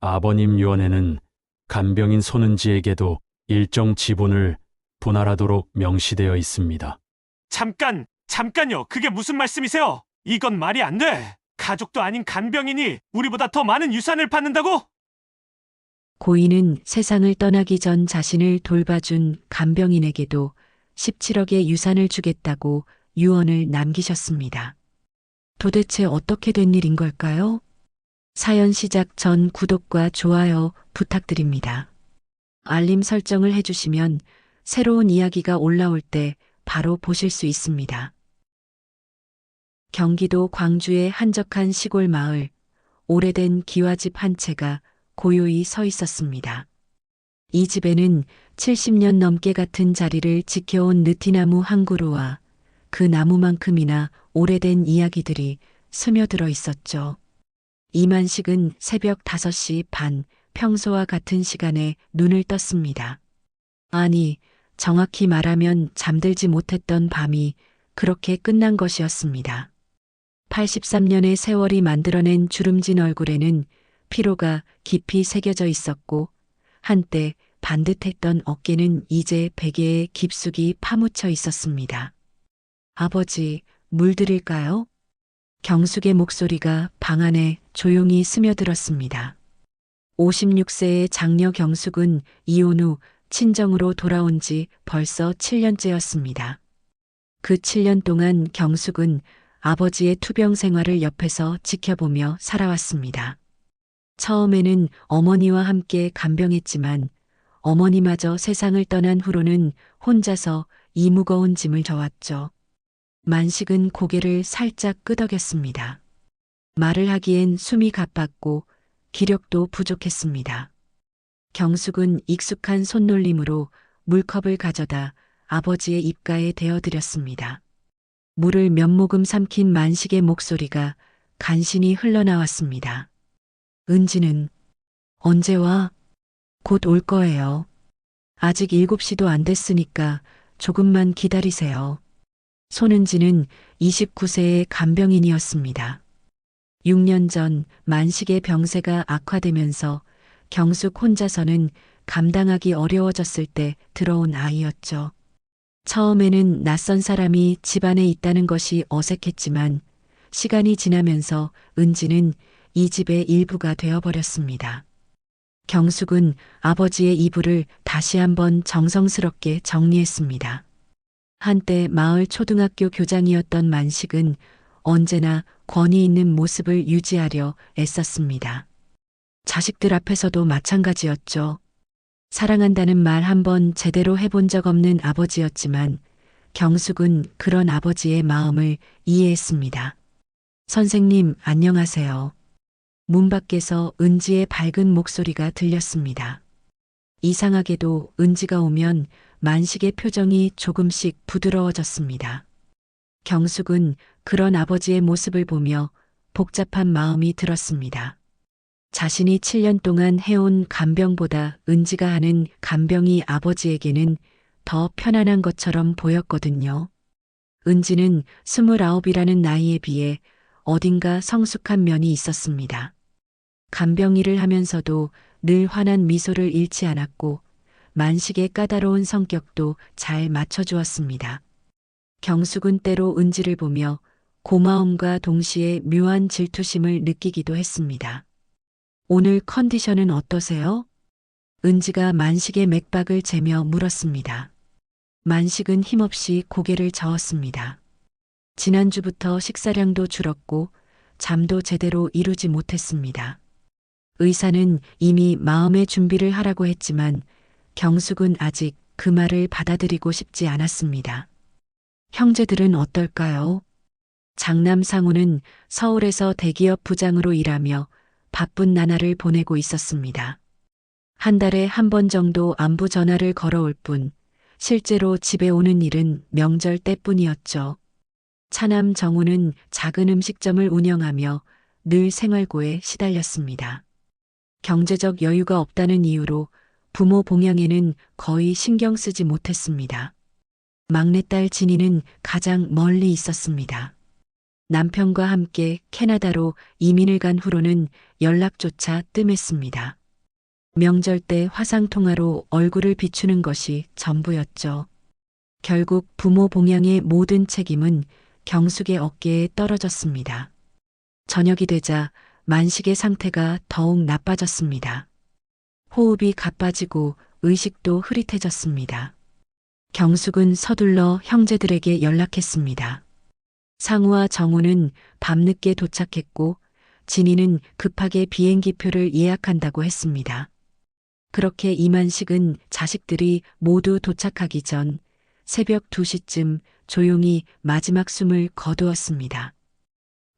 아버님 유언에는 간병인 손은지에게도 일정 지분을 분할하도록 명시되어 있습니다. 잠깐요. 그게 무슨 말씀이세요? 이건 말이 안 돼. 가족도 아닌 간병인이 우리보다 더 많은 유산을 받는다고? 고인은 세상을 떠나기 전 자신을 돌봐준 간병인에게도 17억의 유산을 주겠다고 유언을 남기셨습니다. 도대체 어떻게 된 일인 걸까요? 사연 시작 전 구독과 좋아요 부탁드립니다. 알림 설정을 해주시면 새로운 이야기가 올라올 때 바로 보실 수 있습니다. 경기도 광주의 한적한 시골 마을, 오래된 기와집 한 채가 고요히 서 있었습니다. 이 집에는 70년 넘게 같은 자리를 지켜온 느티나무 한 그루와 그 나무만큼이나 오래된 이야기들이 스며들어 있었죠. 이만식은 새벽 5시 반, 평소와 같은 시간에 눈을 떴습니다. 아니, 정확히 말하면 잠들지 못했던 밤이 그렇게 끝난 것이었습니다. 83년의 세월이 만들어낸 주름진 얼굴에는 피로가 깊이 새겨져 있었고 한때 반듯했던 어깨는 이제 베개에 깊숙이 파묻혀 있었습니다. 아버지, 물 드릴까요? 경숙의 목소리가 방 안에 조용히 스며들었습니다. 56세의 장녀 경숙은 이혼 후 친정으로 돌아온 지 벌써 7년째였습니다. 그 7년 동안 경숙은 아버지의 투병 생활을 옆에서 지켜보며 살아왔습니다. 처음에는 어머니와 함께 간병했지만 어머니마저 세상을 떠난 후로는 혼자서 이 무거운 짐을 져왔죠. 만식은 고개를 살짝 끄덕였습니다. 말을 하기엔 숨이 가빴고 기력도 부족했습니다. 경숙은 익숙한 손놀림으로 물컵을 가져다 아버지의 입가에 대어드렸습니다. 물을 몇 모금 삼킨 만식의 목소리가 간신히 흘러나왔습니다. 은지는 언제 와? 곧 올 거예요. 아직 7시도 안 됐으니까 조금만 기다리세요. 손은지는 29세의 간병인이었습니다. 6년 전 만식의 병세가 악화되면서 경숙 혼자서는 감당하기 어려워졌을 때 들어온 아이였죠. 처음에는 낯선 사람이 집안에 있다는 것이 어색했지만 시간이 지나면서 은지는 이 집의 일부가 되어버렸습니다. 경숙은 아버지의 이불을 다시 한번 정성스럽게 정리했습니다. 한때 마을 초등학교 교장이었던 만식은 언제나 권위 있는 모습을 유지하려 애썼습니다. 자식들 앞에서도 마찬가지였죠. 사랑한다는 말 한 번 제대로 해본 적 없는 아버지였지만 경숙은 그런 아버지의 마음을 이해했습니다. 선생님, 안녕하세요. 문 밖에서 은지의 밝은 목소리가 들렸습니다. 이상하게도 은지가 오면 만식의 표정이 조금씩 부드러워졌습니다. 경숙은 그런 아버지의 모습을 보며 복잡한 마음이 들었습니다. 자신이 7년 동안 해온 간병보다 은지가 하는 간병이 아버지에게는 더 편안한 것처럼 보였거든요. 은지는 29이라는 나이에 비해 어딘가 성숙한 면이 있었습니다. 간병 일을 하면서도 늘 환한 미소를 잃지 않았고 만식의 까다로운 성격도 잘 맞춰주었습니다. 경숙은 때로 은지를 보며 고마움과 동시에 묘한 질투심을 느끼기도 했습니다. 오늘 컨디션은 어떠세요? 은지가 만식의 맥박을 재며 물었습니다. 만식은 힘없이 고개를 저었습니다. 지난주부터 식사량도 줄었고 잠도 제대로 이루지 못했습니다. 의사는 이미 마음의 준비를 하라고 했지만 경숙은 아직 그 말을 받아들이고 싶지 않았습니다. 형제들은 어떨까요? 장남 상우는 서울에서 대기업 부장으로 일하며 바쁜 나날을 보내고 있었습니다. 한 달에 한 번 정도 안부 전화를 걸어올 뿐 실제로 집에 오는 일은 명절 때뿐이었죠. 차남 정우는 작은 음식점을 운영하며 늘 생활고에 시달렸습니다. 경제적 여유가 없다는 이유로 부모 봉양에는 거의 신경 쓰지 못했습니다. 막내딸 진이는 가장 멀리 있었습니다. 남편과 함께 캐나다로 이민을 간 후로는 연락조차 뜸했습니다. 명절 때 화상통화로 얼굴을 비추는 것이 전부였죠. 결국 부모 봉양의 모든 책임은 경숙의 어깨에 떨어졌습니다. 저녁이 되자 만식의 상태가 더욱 나빠졌습니다. 호흡이 가빠지고 의식도 흐릿해졌습니다. 경숙은 서둘러 형제들에게 연락했습니다. 상우와 정우는 밤늦게 도착했고 진이는 급하게 비행기표를 예약한다고 했습니다. 그렇게 이만식은 자식들이 모두 도착하기 전 새벽 2시쯤 조용히 마지막 숨을 거두었습니다.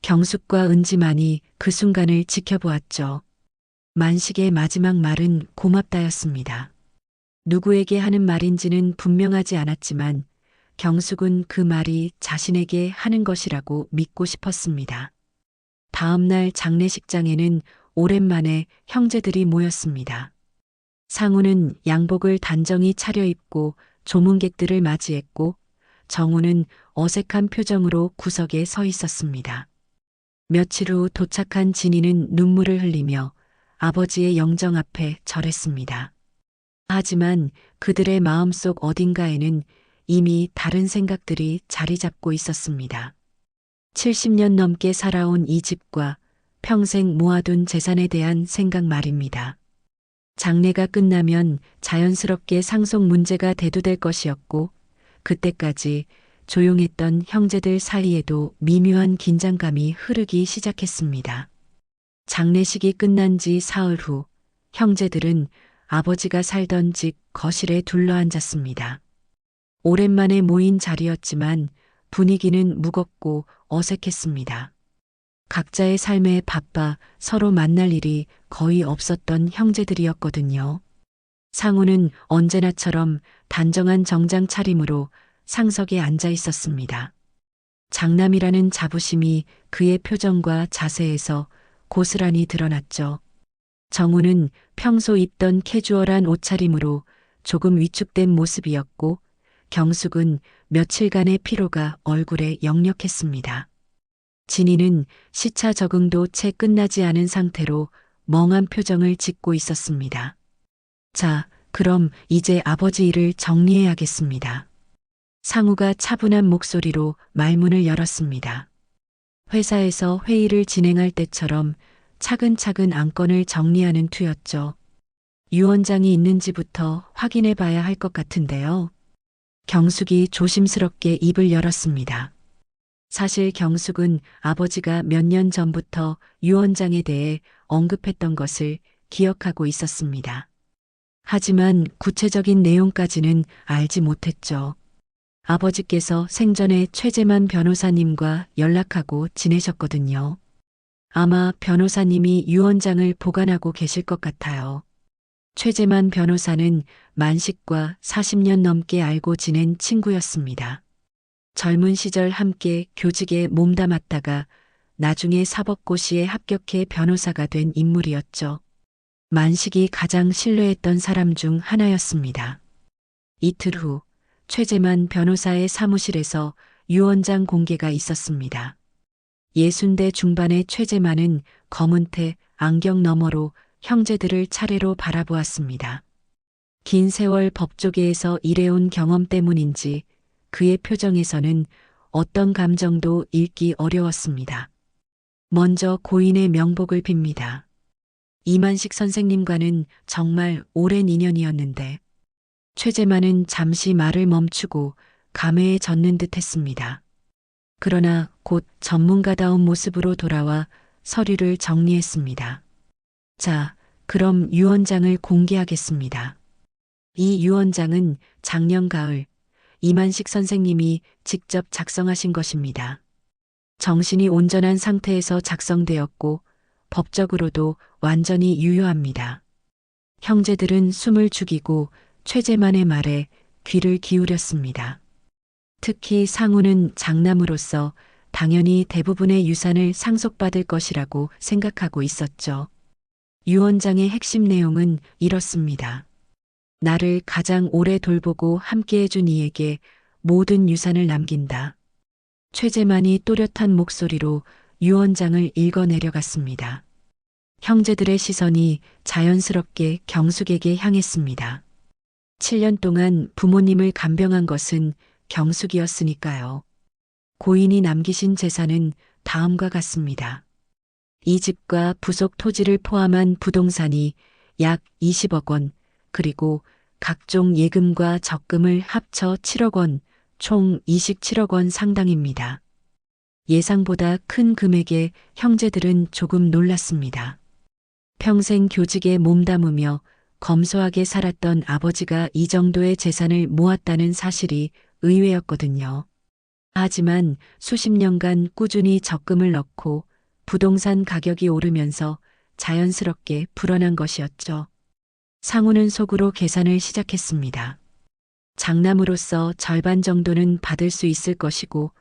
경숙과 은지만이 그 순간을 지켜보았죠. 만식의 마지막 말은 고맙다였습니다. 누구에게 하는 말인지는 분명하지 않았지만 경숙은 그 말이 자신에게 하는 것이라고 믿고 싶었습니다. 다음 날 장례식장에는 오랜만에 형제들이 모였습니다. 상우는 양복을 단정히 차려입고 조문객들을 맞이했고 정우는 어색한 표정으로 구석에 서 있었습니다. 며칠 후 도착한 진이는 눈물을 흘리며 아버지의 영정 앞에 절했습니다. 하지만 그들의 마음속 어딘가에는 이미 다른 생각들이 자리 잡고 있었습니다. 70년 넘게 살아온 이 집과 평생 모아둔 재산에 대한 생각 말입니다. 장례가 끝나면 자연스럽게 상속 문제가 대두될 것이었고 그때까지 조용했던 형제들 사이에도 미묘한 긴장감이 흐르기 시작했습니다. 장례식이 끝난 지 사흘 후 형제들은 아버지가 살던 집 거실에 둘러앉았습니다. 오랜만에 모인 자리였지만 분위기는 무겁고 어색했습니다. 각자의 삶에 바빠 서로 만날 일이 거의 없었던 형제들이었거든요. 상우는 언제나처럼 단정한 정장 차림으로 상석에 앉아 있었습니다. 장남이라는 자부심이 그의 표정과 자세에서 고스란히 드러났죠. 정우는 평소 입던 캐주얼한 옷차림으로 조금 위축된 모습이었고 경숙은 며칠간의 피로가 얼굴에 역력했습니다. 진이는 시차 적응도 채 끝나지 않은 상태로 멍한 표정을 짓고 있었습니다. 자, 그럼 이제 아버지 일을 정리해야겠습니다. 상우가 차분한 목소리로 말문을 열었습니다. 회사에서 회의를 진행할 때처럼 차근차근 안건을 정리하는 투였죠. 유 원장이 있는지부터 확인해 봐야 할 것 같은데요. 경숙이 조심스럽게 입을 열었습니다. 사실 경숙은 아버지가 몇 년 전부터 유 원장에 대해 언급했던 것을 기억하고 있었습니다. 하지만 구체적인 내용까지는 알지 못했죠. 아버지께서 생전에 최재만 변호사님과 연락하고 지내셨거든요. 아마 변호사님이 유 원장을 보관하고 계실 것 같아요. 최재만 변호사는 만식과 40년 넘게 알고 지낸 친구였습니다. 젊은 시절 함께 교직에 몸담았다가 나중에 사법고시에 합격해 변호사가 된 인물이었죠. 만식이 가장 신뢰했던 사람 중 하나였습니다. 이틀 후 최재만 변호사의 사무실에서 유 원장 공개가 있었습니다. 60대 중반의 최재만은 검은 테 안경 너머로 형제들을 차례로 바라보았습니다. 긴 세월 법조계에서 일해온 경험 때문인지 그의 표정에서는 어떤 감정도 읽기 어려웠습니다. 먼저 고인의 명복을 빕니다. 이만식 선생님과는 정말 오랜 인연이었는데 최재만은 잠시 말을 멈추고 감회에 젖는 듯 했습니다. 그러나 곧 전문가다운 모습으로 돌아와 서류를 정리했습니다. 자, 그럼 유 원장을 공개하겠습니다. 이 유 원장은 작년 가을 이만식 선생님이 직접 작성하신 것입니다. 정신이 온전한 상태에서 작성되었고 법적으로도 완전히 유효합니다. 형제들은 숨을 죽이고 최재만의 말에 귀를 기울였습니다. 특히 상우는 장남으로서 당연히 대부분의 유산을 상속받을 것이라고 생각하고 있었죠. 유 원장의 핵심 내용은 이렇습니다. 나를 가장 오래 돌보고 함께해준 이에게 모든 유산을 남긴다. 최재만이 또렷한 목소리로 유언장을 읽어 내려갔습니다. 형제들의 시선이 자연스럽게 경숙에게 향했습니다. 7년 동안 부모님을 간병한 것은 경숙이었으니까요. 고인이 남기신 재산은 다음과 같습니다. 이 집과 부속 토지를 포함한 부동산이 약 20억 원, 그리고 각종 예금과 적금을 합쳐 7억 원, 총 27억 원 상당입니다. 예상보다 큰 금액에 형제들은 조금 놀랐습니다. 평생 교직에 몸담으며 검소하게 살았던 아버지가 이 정도의 재산을 모았다는 사실이 의외였거든요. 하지만 수십 년간 꾸준히 적금을 넣고 부동산 가격이 오르면서 자연스럽게 불어난 것이었죠. 상우는 속으로 계산을 시작했습니다. 장남으로서 절반 정도는 받을 수 있을 것이고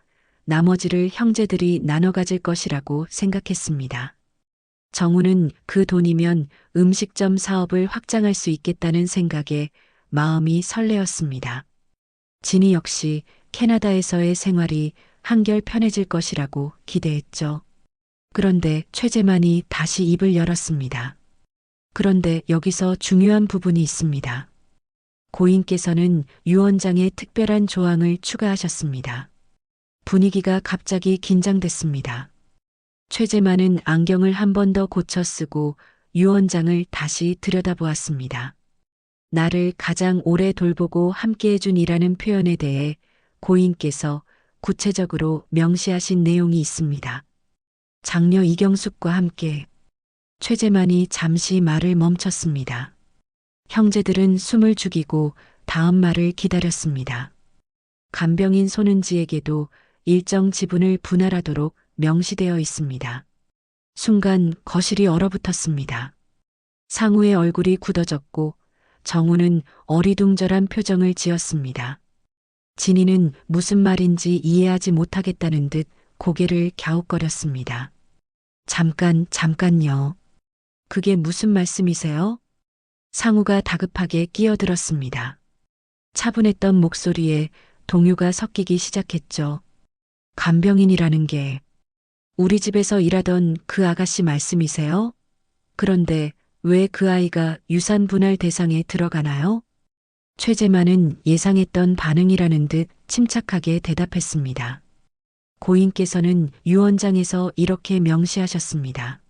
나머지를 형제들이 나눠 가질 것이라고 생각했습니다. 정우는 그 돈이면 음식점 사업을 확장할 수 있겠다는 생각에 마음이 설레었습니다. 진희 역시 캐나다에서의 생활이 한결 편해질 것이라고 기대했죠. 그런데 최재만이 다시 입을 열었습니다. 그런데 여기서 중요한 부분이 있습니다. 고인께서는 유언장에 특별한 조항을 추가하셨습니다. 분위기가 갑자기 긴장됐습니다. 최재만은 안경을 한 번 더 고쳐 쓰고 유언장을 다시 들여다보았습니다. 나를 가장 오래 돌보고 함께해준 이라는 표현에 대해 고인께서 구체적으로 명시하신 내용이 있습니다. 장녀 이경숙과 함께. 최재만이 잠시 말을 멈췄습니다. 형제들은 숨을 죽이고 다음 말을 기다렸습니다. 간병인 손은지에게도 일정 지분을 분할하도록 명시되어 있습니다. 순간 거실이 얼어붙었습니다. 상우의 얼굴이 굳어졌고 정우는 어리둥절한 표정을 지었습니다. 진희는 무슨 말인지 이해하지 못하겠다는 듯 고개를 갸웃거렸습니다. 잠깐요. 그게 무슨 말씀이세요? 상우가 다급하게 끼어들었습니다. 차분했던 목소리에 동요가 섞이기 시작했죠. 간병인이라는 게 우리 집에서 일하던 그 아가씨 말씀이세요? 그런데 왜 그 아이가 유산 분할 대상에 들어가나요? 최재만은 예상했던 반응이라는 듯 침착하게 대답했습니다. 고인께서는 유언장에서 이렇게 명시하셨습니다.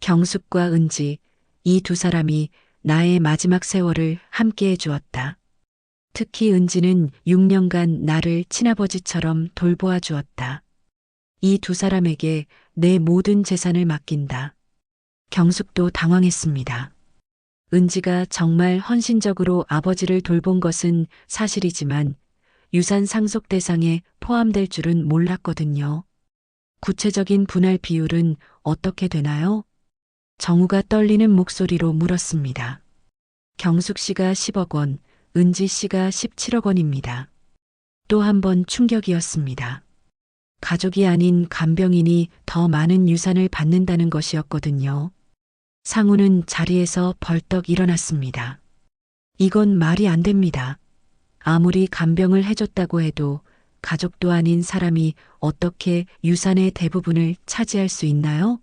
경숙과 은지, 이 두 사람이 나의 마지막 세월을 함께해 주었다. 특히 은지는 6년간 나를 친아버지처럼 돌보아 주었다. 이 두 사람에게 내 모든 재산을 맡긴다. 경숙도 당황했습니다. 은지가 정말 헌신적으로 아버지를 돌본 것은 사실이지만 유산 상속 대상에 포함될 줄은 몰랐거든요. 구체적인 분할 비율은 어떻게 되나요? 정우가 떨리는 목소리로 물었습니다. 경숙 씨가 10억 원, 은지 씨가 17억 원입니다. 또 한 번 충격이었습니다. 가족이 아닌 간병인이 더 많은 유산을 받는다는 것이었거든요. 상우는 자리에서 벌떡 일어났습니다. 이건 말이 안 됩니다. 아무리 간병을 해줬다고 해도 가족도 아닌 사람이 어떻게 유산의 대부분을 차지할 수 있나요?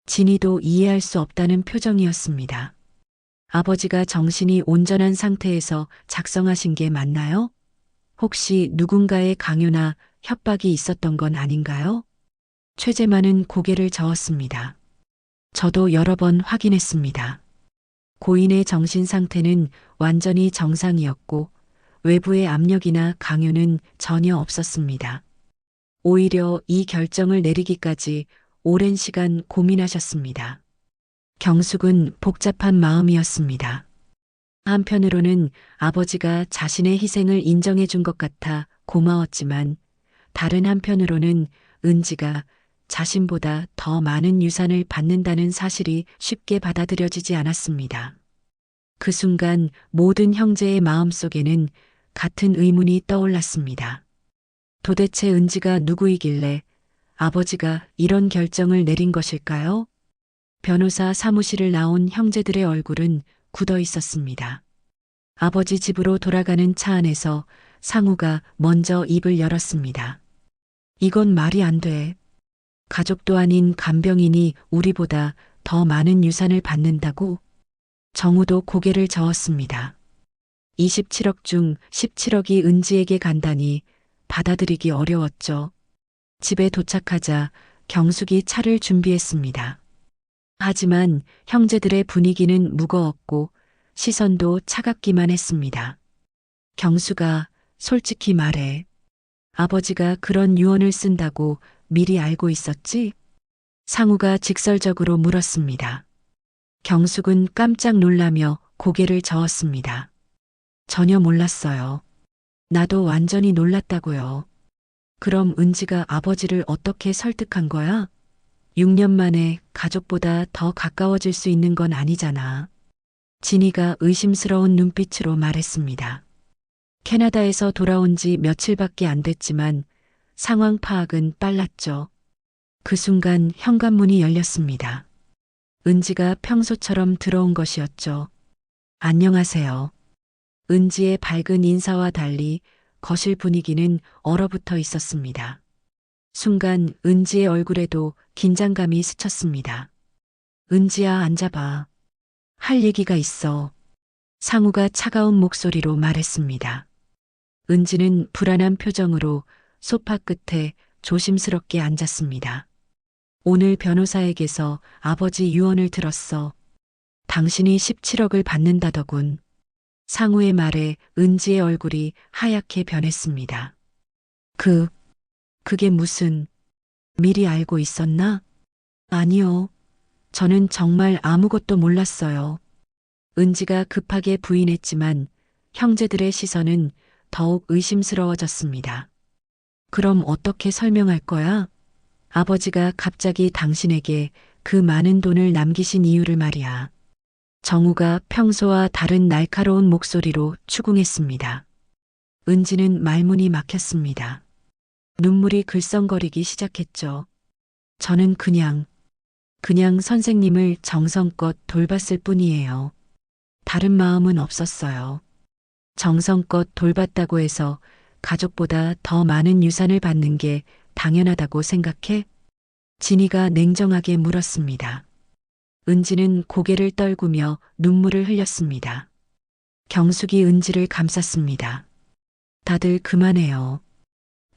진희도 이해할 수 없다는 표정이었습니다. 아버지가 정신이 온전한 상태에서 작성하신 게 맞나요? 혹시 누군가의 강요나 협박이 있었던 건 아닌가요? 최재만은 고개를 저었습니다. 저도 여러 번 확인했습니다. 고인의 정신 상태는 완전히 정상이었고 외부의 압력이나 강요는 전혀 없었습니다. 오히려 이 결정을 내리기까지 오랜 시간 고민하셨습니다. 경숙은 복잡한 마음이었습니다. 한편으로는 아버지가 자신의 희생을 인정해 준 것 같아 고마웠지만 다른 한편으로는 은지가 자신보다 더 많은 유산을 받는다는 사실이 쉽게 받아들여지지 않았습니다. 그 순간 모든 형제의 마음속에는 같은 의문이 떠올랐습니다. 도대체 은지가 누구이길래 아버지가 이런 결정을 내린 것일까요? 변호사 사무실을 나온 형제들의 얼굴은 굳어 있었습니다. 아버지 집으로 돌아가는 차 안에서 상우가 먼저 입을 열었습니다. 이건 말이 안 돼. 가족도 아닌 간병인이 우리보다 더 많은 유산을 받는다고? 정우도 고개를 저었습니다. 27억 중 17억이 은지에게 간다니 받아들이기 어려웠죠. 집에 도착하자 경숙이 차를 준비했습니다. 하지만 형제들의 분위기는 무거웠고 시선도 차갑기만 했습니다. 경수가 솔직히 말해. 아버지가 그런 유언을 쓴다고 미리 알고 있었지? 상우가 직설적으로 물었습니다. 경숙은 깜짝 놀라며 고개를 저었습니다. 전혀 몰랐어요. 나도 완전히 놀랐다고요. 그럼 은지가 아버지를 어떻게 설득한 거야? 6년 만에 가족보다 더 가까워질 수 있는 건 아니잖아. 진이가 의심스러운 눈빛으로 말했습니다. 캐나다에서 돌아온 지 며칠밖에 안 됐지만 상황 파악은 빨랐죠. 그 순간 현관문이 열렸습니다. 은지가 평소처럼 들어온 것이었죠. 안녕하세요. 은지의 밝은 인사와 달리 거실 분위기는 얼어붙어 있었습니다. 순간 은지의 얼굴에도 긴장감이 스쳤습니다. 은지야, 앉아봐. 할 얘기가 있어. 상우가 차가운 목소리로 말했습니다. 은지는 불안한 표정으로 소파 끝에 조심스럽게 앉았습니다. 오늘 변호사에게서 아버지 유언을 들었어. 당신이 17억을 받는다더군. 상우의 말에 은지의 얼굴이 하얗게 변했습니다. 그게 무슨, 미리 알고 있었나? 아니요. 저는 정말 아무것도 몰랐어요. 은지가 급하게 부인했지만 형제들의 시선은 더욱 의심스러워졌습니다. 그럼 어떻게 설명할 거야? 아버지가 갑자기 당신에게 그 많은 돈을 남기신 이유를 말이야. 정우가 평소와 다른 날카로운 목소리로 추궁했습니다. 은지는 말문이 막혔습니다. 눈물이 글썽거리기 시작했죠. 저는 그냥 선생님을 정성껏 돌봤을 뿐이에요. 다른 마음은 없었어요. 정성껏 돌봤다고 해서 가족보다 더 많은 유산을 받는 게 당연하다고 생각해? 진이가 냉정하게 물었습니다. 은지는 고개를 떨구며 눈물을 흘렸습니다. 경숙이 은지를 감쌌습니다. 다들 그만해요.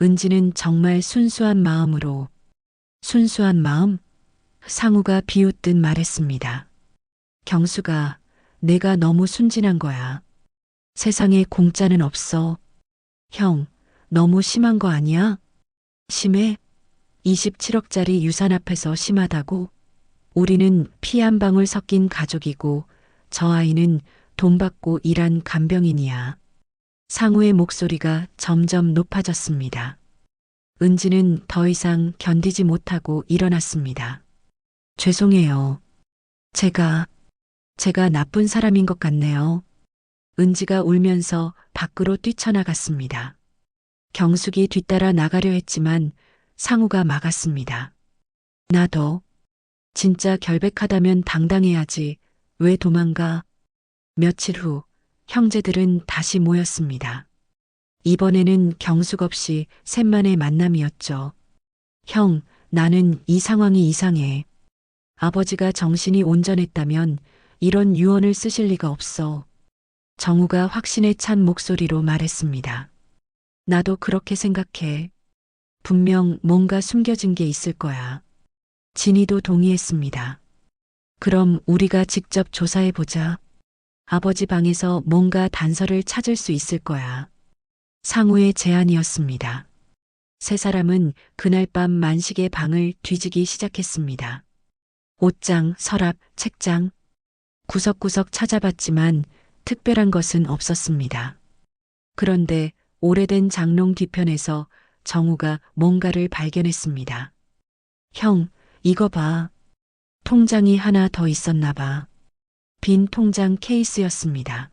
은지는 정말 순수한 마음으로. 순수한 마음? 상우가 비웃듯 말했습니다. 경수가, 내가 너무 순진한 거야. 세상에 공짜는 없어. 형, 너무 심한 거 아니야? 심해? 27억짜리 유산 앞에서 심하다고? 우리는 피 한 방울 섞인 가족이고 저 아이는 돈 받고 일한 간병인이야. 상우의 목소리가 점점 높아졌습니다. 은지는 더 이상 견디지 못하고 일어났습니다. 죄송해요. 제가 나쁜 사람인 것 같네요. 은지가 울면서 밖으로 뛰쳐나갔습니다. 경숙이 뒤따라 나가려 했지만 상우가 막았습니다. 나도 진짜 결백하다면 당당해야지. 왜 도망가? 며칠 후 형제들은 다시 모였습니다. 이번에는 경숙 없이 셋만의 만남이었죠. 형, 나는 이 상황이 이상해. 아버지가 정신이 온전했다면 이런 유언을 쓰실 리가 없어. 정우가 확신에 찬 목소리로 말했습니다. 나도 그렇게 생각해. 분명 뭔가 숨겨진 게 있을 거야. 진이도 동의했습니다. 그럼 우리가 직접 조사해보자. 아버지 방에서 뭔가 단서를 찾을 수 있을 거야. 상우의 제안이었습니다. 세 사람은 그날 밤 만식의 방을 뒤지기 시작했습니다. 옷장, 서랍, 책장, 구석구석 찾아봤지만 특별한 것은 없었습니다. 그런데 오래된 장롱 뒤편에서 정우가 뭔가를 발견했습니다. 형, 이거 봐. 통장이 하나 더 있었나 봐. 빈 통장 케이스였습니다.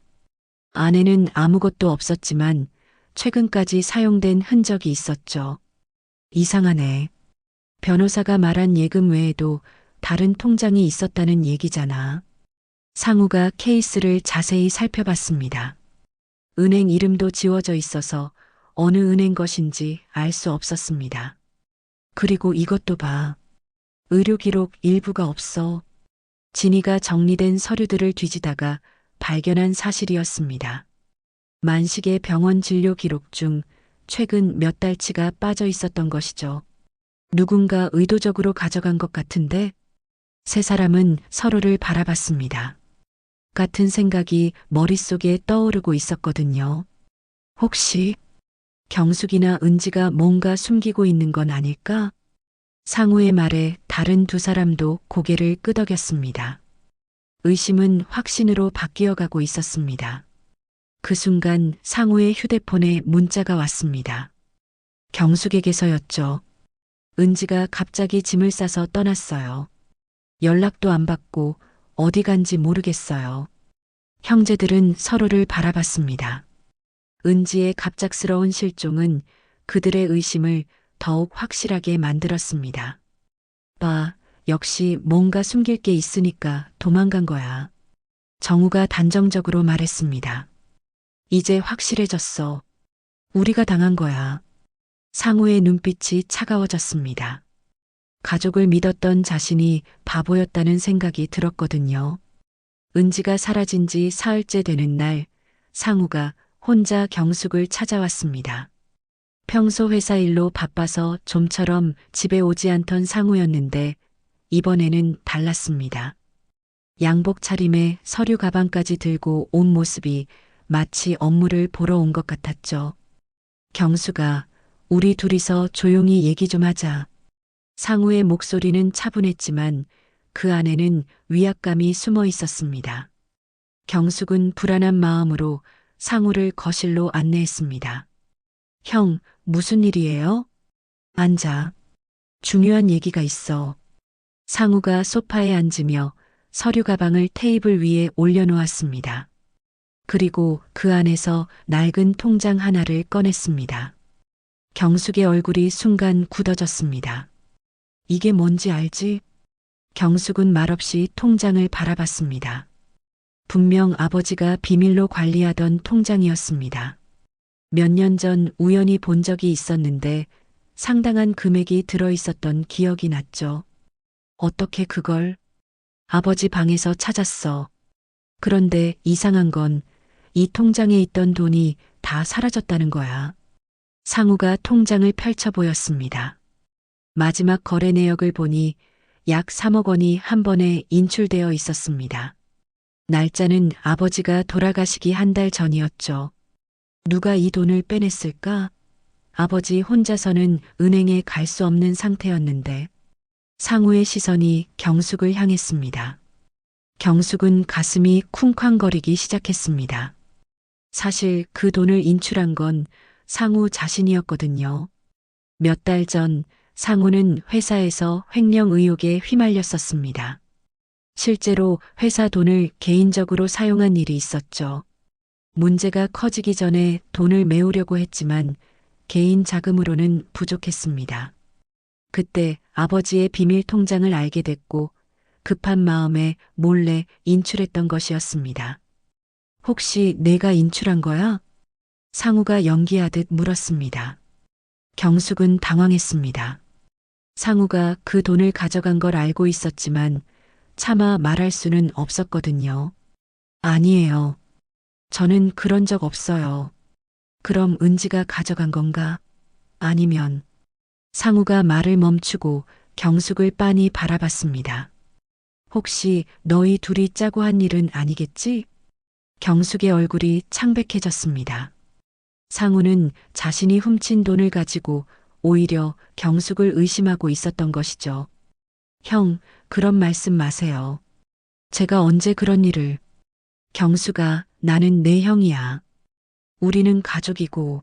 안에는 아무것도 없었지만 최근까지 사용된 흔적이 있었죠. 이상하네. 변호사가 말한 예금 외에도 다른 통장이 있었다는 얘기잖아. 상우가 케이스를 자세히 살펴봤습니다. 은행 이름도 지워져 있어서 어느 은행 것인지 알 수 없었습니다. 그리고 이것도 봐. 의료 기록 일부가 없어. 진이가 정리된 서류들을 뒤지다가 발견한 사실이었습니다. 만식의 병원 진료 기록 중 최근 몇 달치가 빠져 있었던 것이죠. 누군가 의도적으로 가져간 것 같은데 세 사람은 서로를 바라봤습니다. 같은 생각이 머릿속에 떠오르고 있었거든요. 혹시 경숙이나 은지가 뭔가 숨기고 있는 건 아닐까? 상우의 말에 다른 두 사람도 고개를 끄덕였습니다. 의심은 확신으로 바뀌어가고 있었습니다. 그 순간 상우의 휴대폰에 문자가 왔습니다. 경숙에게서였죠. 은지가 갑자기 짐을 싸서 떠났어요. 연락도 안 받고 어디 간지 모르겠어요. 형제들은 서로를 바라봤습니다. 은지의 갑작스러운 실종은 그들의 의심을 더욱 확실하게 만들었습니다. 봐, 역시 뭔가 숨길 게 있으니까 도망간 거야. 정우가 단정적으로 말했습니다. 이제 확실해졌어. 우리가 당한 거야. 상우의 눈빛이 차가워졌습니다. 가족을 믿었던 자신이 바보였다는 생각이 들었거든요. 은지가 사라진 지 사흘째 되는 날, 상우가 혼자 경숙을 찾아왔습니다. 평소 회사 일로 바빠서 좀처럼 집에 오지 않던 상우였는데 이번에는 달랐습니다. 양복 차림에 서류 가방까지 들고 온 모습이 마치 업무를 보러 온 것 같았죠. 경수가 우리 둘이서 조용히 얘기 좀 하자. 상우의 목소리는 차분했지만 그 안에는 위압감이 숨어 있었습니다. 경숙은 불안한 마음으로 상우를 거실로 안내했습니다. 형, 무슨 일이에요? 앉아. 중요한 얘기가 있어. 상우가 소파에 앉으며 서류 가방을 테이블 위에 올려놓았습니다. 그리고 그 안에서 낡은 통장 하나를 꺼냈습니다. 경숙의 얼굴이 순간 굳어졌습니다. 이게 뭔지 알지? 경숙은 말없이 통장을 바라봤습니다. 분명 아버지가 비밀로 관리하던 통장이었습니다. 몇 년 전 우연히 본 적이 있었는데 상당한 금액이 들어있었던 기억이 났죠. 어떻게 그걸? 아버지 방에서 찾았어. 그런데 이상한 건 이 통장에 있던 돈이 다 사라졌다는 거야. 상우가 통장을 펼쳐 보였습니다. 마지막 거래 내역을 보니 약 3억 원이 한 번에 인출되어 있었습니다. 날짜는 아버지가 돌아가시기 한 달 전이었죠. 누가 이 돈을 빼냈을까? 아버지 혼자서는 은행에 갈 수 없는 상태였는데 상우의 시선이 경숙을 향했습니다. 경숙은 가슴이 쿵쾅거리기 시작했습니다. 사실 그 돈을 인출한 건 상우 자신이었거든요. 몇 달 전 상우는 회사에서 횡령 의혹에 휘말렸었습니다. 실제로 회사 돈을 개인적으로 사용한 일이 있었죠. 문제가 커지기 전에 돈을 메우려고 했지만 개인 자금으로는 부족했습니다. 그때 아버지의 비밀 통장을 알게 됐고 급한 마음에 몰래 인출했던 것이었습니다. 혹시 내가 인출한 거야? 상우가 연기하듯 물었습니다. 경숙은 당황했습니다. 상우가 그 돈을 가져간 걸 알고 있었지만 차마 말할 수는 없었거든요. 아니에요. 저는 그런 적 없어요. 그럼 은지가 가져간 건가? 아니면 상우가 말을 멈추고 경숙을 빤히 바라봤습니다. 혹시 너희 둘이 짜고 한 일은 아니겠지? 경숙의 얼굴이 창백해졌습니다. 상우는 자신이 훔친 돈을 가지고 오히려 경숙을 의심하고 있었던 것이죠. 형, 그런 말씀 마세요. 제가 언제 그런 일을. 경수가 나는 내 형이야. 우리는 가족이고.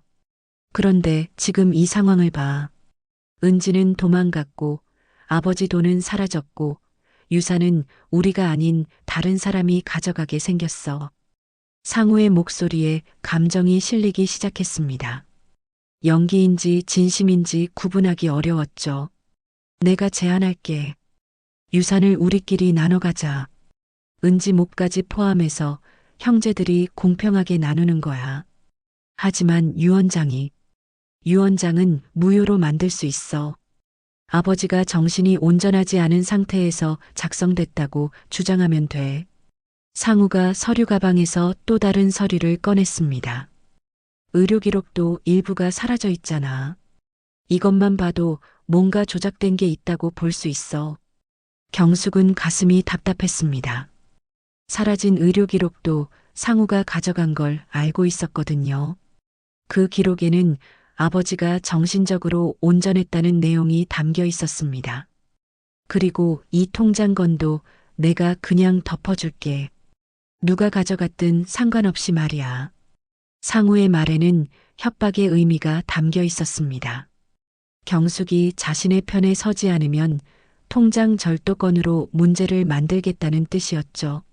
그런데 지금 이 상황을 봐. 은지는 도망갔고 아버지 돈은 사라졌고 유산은 우리가 아닌 다른 사람이 가져가게 생겼어. 상우의 목소리에 감정이 실리기 시작했습니다. 연기인지 진심인지 구분하기 어려웠죠. 내가 제안할게. 유산을 우리끼리 나눠가자. 은지 몫까지 포함해서 형제들이 공평하게 나누는 거야. 하지만 유원장은 무효로 만들 수 있어. 아버지가 정신이 온전하지 않은 상태에서 작성됐다고 주장하면 돼. 상우가 서류 가방에서 또 다른 서류를 꺼냈습니다. 의료 기록도 일부가 사라져 있잖아. 이것만 봐도 뭔가 조작된 게 있다고 볼 수 있어. 경숙은 가슴이 답답했습니다. 사라진 의료 기록도 상우가 가져간 걸 알고 있었거든요. 그 기록에는 아버지가 정신적으로 온전했다는 내용이 담겨 있었습니다. 그리고 이 통장건도 내가 그냥 덮어줄게. 누가 가져갔든 상관없이 말이야. 상우의 말에는 협박의 의미가 담겨 있었습니다. 경숙이 자신의 편에 서지 않으면 통장 절도건으로 문제를 만들겠다는 뜻이었죠.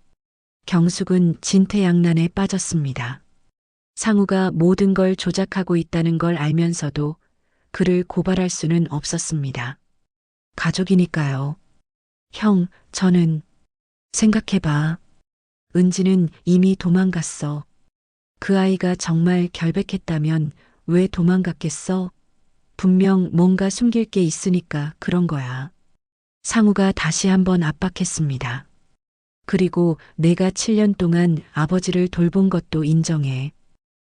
경숙은 진퇴양난에 빠졌습니다. 상우가 모든 걸 조작하고 있다는 걸 알면서도 그를 고발할 수는 없었습니다. 가족이니까요. 형, 저는 생각해봐. 은지는 이미 도망갔어. 그 아이가 정말 결백했다면 왜 도망갔겠어? 분명 뭔가 숨길 게 있으니까 그런 거야. 상우가 다시 한번 압박했습니다. 그리고 내가 7년 동안 아버지를 돌본 것도 인정해.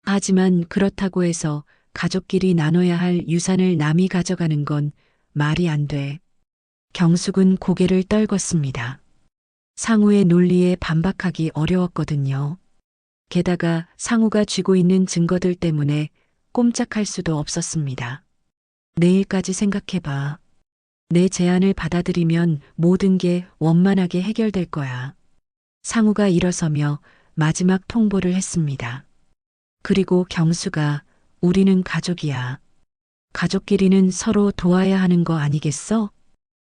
하지만 그렇다고 해서 가족끼리 나눠야 할 유산을 남이 가져가는 건 말이 안 돼. 경숙은 고개를 떨궜습니다. 상우의 논리에 반박하기 어려웠거든요. 게다가 상우가 쥐고 있는 증거들 때문에 꼼짝할 수도 없었습니다. 내일까지 생각해봐. 내 제안을 받아들이면 모든 게 원만하게 해결될 거야. 상우가 일어서며 마지막 통보를 했습니다. 그리고 경수가 우리는 가족이야. 가족끼리는 서로 도와야 하는 거 아니겠어?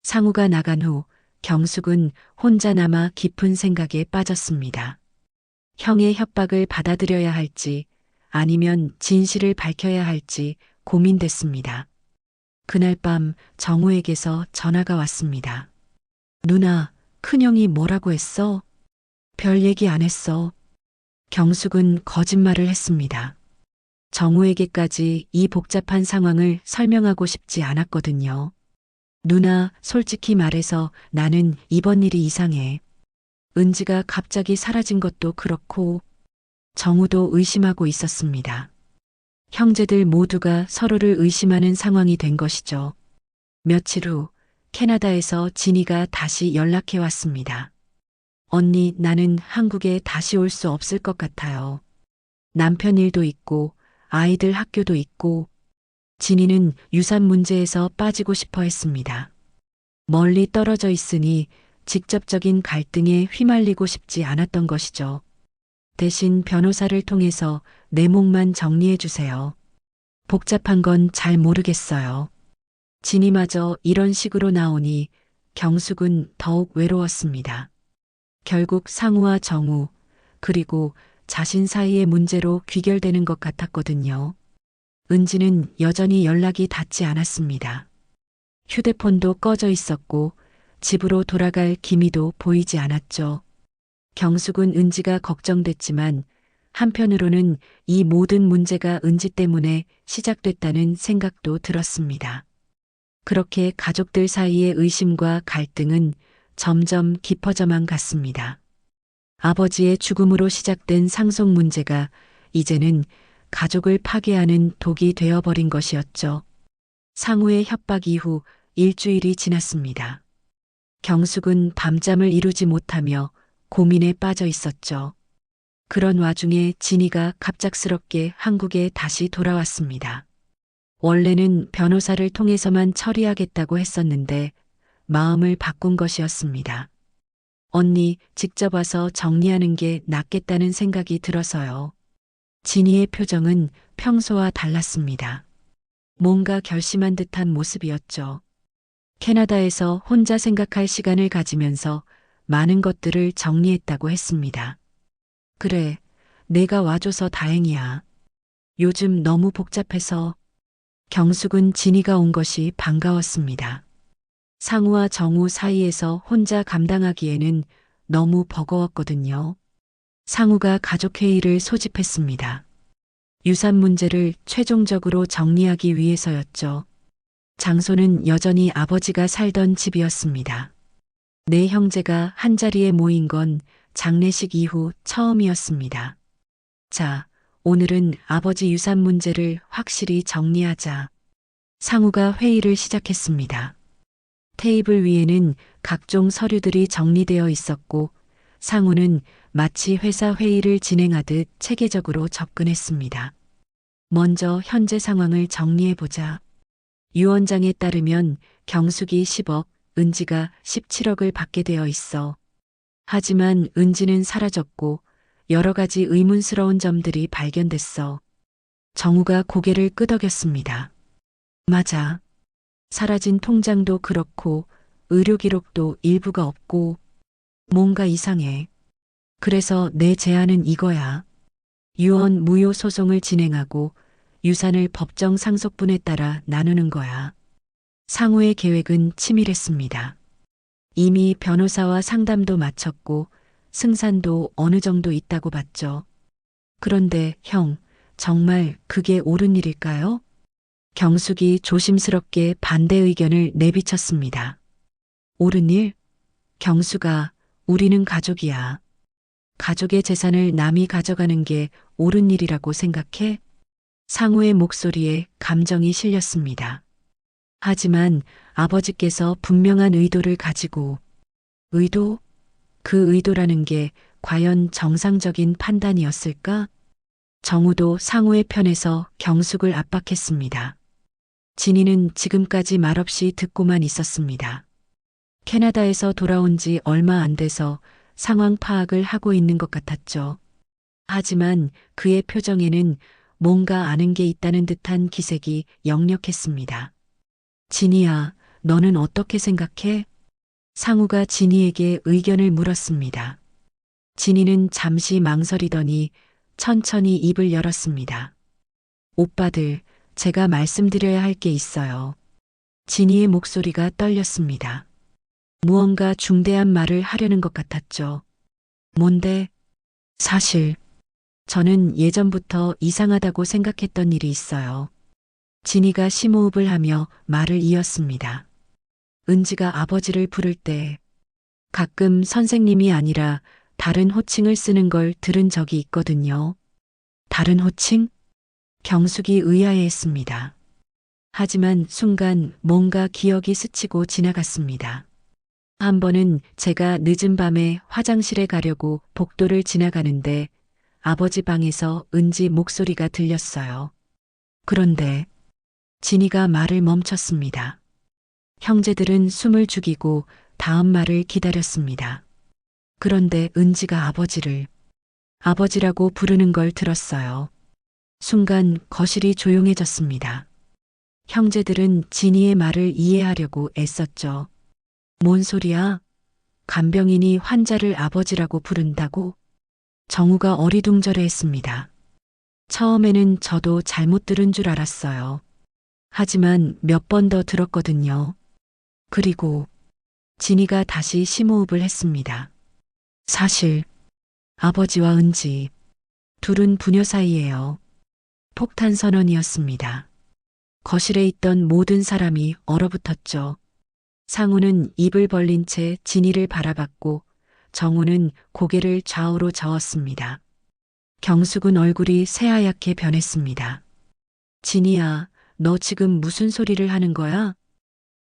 상우가 나간 후 경숙은 혼자 남아 깊은 생각에 빠졌습니다. 형의 협박을 받아들여야 할지 아니면 진실을 밝혀야 할지 고민됐습니다. 그날 밤 정우에게서 전화가 왔습니다. 누나, 큰형이 뭐라고 했어? 별 얘기 안 했어. 경숙은 거짓말을 했습니다. 정우에게까지 이 복잡한 상황을 설명하고 싶지 않았거든요. 누나, 솔직히 말해서 나는 이번 일이 이상해. 은지가 갑자기 사라진 것도 그렇고 정우도 의심하고 있었습니다. 형제들 모두가 서로를 의심하는 상황이 된 것이죠. 며칠 후 캐나다에서 진이가 다시 연락해 왔습니다. 언니, 나는 한국에 다시 올 수 없을 것 같아요. 남편 일도 있고 아이들 학교도 있고. 진이는 유산 문제에서 빠지고 싶어 했습니다. 멀리 떨어져 있으니 직접적인 갈등에 휘말리고 싶지 않았던 것이죠. 대신 변호사를 통해서 내 몫만 정리해 주세요. 복잡한 건 잘 모르겠어요. 진이마저 이런 식으로 나오니 경숙은 더욱 외로웠습니다. 결국 상우와 정우, 그리고 자신 사이의 문제로 귀결되는 것 같았거든요. 은지는 여전히 연락이 닿지 않았습니다. 휴대폰도 꺼져 있었고 집으로 돌아갈 기미도 보이지 않았죠. 경숙은 은지가 걱정됐지만 한편으로는 이 모든 문제가 은지 때문에 시작됐다는 생각도 들었습니다. 그렇게 가족들 사이의 의심과 갈등은 점점 깊어져만 갔습니다. 아버지의 죽음으로 시작된 상속 문제가 이제는 가족을 파괴하는 독이 되어버린 것이었죠. 상우의 협박 이후 일주일이 지났습니다. 경숙은 밤잠을 이루지 못하며 고민에 빠져 있었죠. 그런 와중에 진이가 갑작스럽게 한국에 다시 돌아왔습니다. 원래는 변호사를 통해서만 처리하겠다고 했었는데 마음을 바꾼 것이었습니다. 언니, 직접 와서 정리하는 게 낫겠다는 생각이 들어서요. 진이의 표정은 평소와 달랐습니다. 뭔가 결심한 듯한 모습이었죠. 캐나다에서 혼자 생각할 시간을 가지면서 많은 것들을 정리했다고 했습니다. 그래, 내가 와줘서 다행이야. 요즘 너무 복잡해서. 경숙은 진이가 온 것이 반가웠습니다. 상우와 정우 사이에서 혼자 감당하기에는 너무 버거웠거든요. 상우가 가족회의를 소집했습니다. 유산 문제를 최종적으로 정리하기 위해서였죠. 장소는 여전히 아버지가 살던 집이었습니다. 네 형제가 한자리에 모인 건 장례식 이후 처음이었습니다. 자, 오늘은 아버지 유산 문제를 확실히 정리하자. 상우가 회의를 시작했습니다. 테이블 위에는 각종 서류들이 정리되어 있었고 상우는 마치 회사 회의를 진행하듯 체계적으로 접근했습니다. 먼저 현재 상황을 정리해보자. 유 원장에 따르면 경숙이 10억, 은지가 17억을 받게 되어 있어. 하지만 은지는 사라졌고 여러 가지 의문스러운 점들이 발견됐어. 정우가 고개를 끄덕였습니다. 맞아. 사라진 통장도 그렇고 의료 기록도 일부가 없고 뭔가 이상해. 그래서 내 제안은 이거야. 유언 무효 소송을 진행하고 유산을 법정 상속분에 따라 나누는 거야. 상우의 계획은 치밀했습니다. 이미 변호사와 상담도 마쳤고 승산도 어느 정도 있다고 봤죠. 그런데 형, 정말 그게 옳은 일일까요? 경숙이 조심스럽게 반대 의견을 내비쳤습니다. 옳은 일? 경숙아, 우리는 가족이야. 가족의 재산을 남이 가져가는 게 옳은 일이라고 생각해? 상우의 목소리에 감정이 실렸습니다. 하지만 아버지께서 분명한 의도를 가지고 의도? 그 의도라는 게 과연 정상적인 판단이었을까? 정우도 상우의 편에서 경숙을 압박했습니다. 진이는 지금까지 말없이 듣고만 있었습니다. 캐나다에서 돌아온 지 얼마 안 돼서 상황 파악을 하고 있는 것 같았죠. 하지만 그의 표정에는 뭔가 아는 게 있다는 듯한 기색이 역력했습니다. 진이야, 너는 어떻게 생각해? 상우가 진이에게 의견을 물었습니다. 진이는 잠시 망설이더니 천천히 입을 열었습니다. 오빠들, 제가 말씀드려야 할 게 있어요. 진이의 목소리가 떨렸습니다. 무언가 중대한 말을 하려는 것 같았죠. 뭔데? 사실, 저는 예전부터 이상하다고 생각했던 일이 있어요. 진이가 심호흡을 하며 말을 이었습니다. 은지가 아버지를 부를 때 가끔 선생님이 아니라 다른 호칭을 쓰는 걸 들은 적이 있거든요. 다른 호칭? 경숙이 의아해했습니다. 하지만 순간 뭔가 기억이 스치고 지나갔습니다. 한 번은 제가 늦은 밤에 화장실에 가려고 복도를 지나가는데 아버지 방에서 은지 목소리가 들렸어요. 그런데 진이가 말을 멈췄습니다. 형제들은 숨을 죽이고 다음 말을 기다렸습니다. 그런데 은지가 아버지라고 부르는 걸 들었어요. 순간 거실이 조용해졌습니다. 형제들은 진이의 말을 이해하려고 애썼죠. 뭔 소리야? 간병인이 환자를 아버지라고 부른다고? 정우가 어리둥절해했습니다. 처음에는 저도 잘못 들은 줄 알았어요. 하지만 몇 번 더 들었거든요. 그리고 진이가 다시 심호흡을 했습니다. 사실 아버지와 은지 둘은 부녀 사이예요. 폭탄 선언이었습니다. 거실에 있던 모든 사람이 얼어붙었죠. 상우는 입을 벌린 채 진이를 바라봤고 정우는 고개를 좌우로 저었습니다. 경숙은 얼굴이 새하얗게 변했습니다. 진이야, 너 지금 무슨 소리를 하는 거야?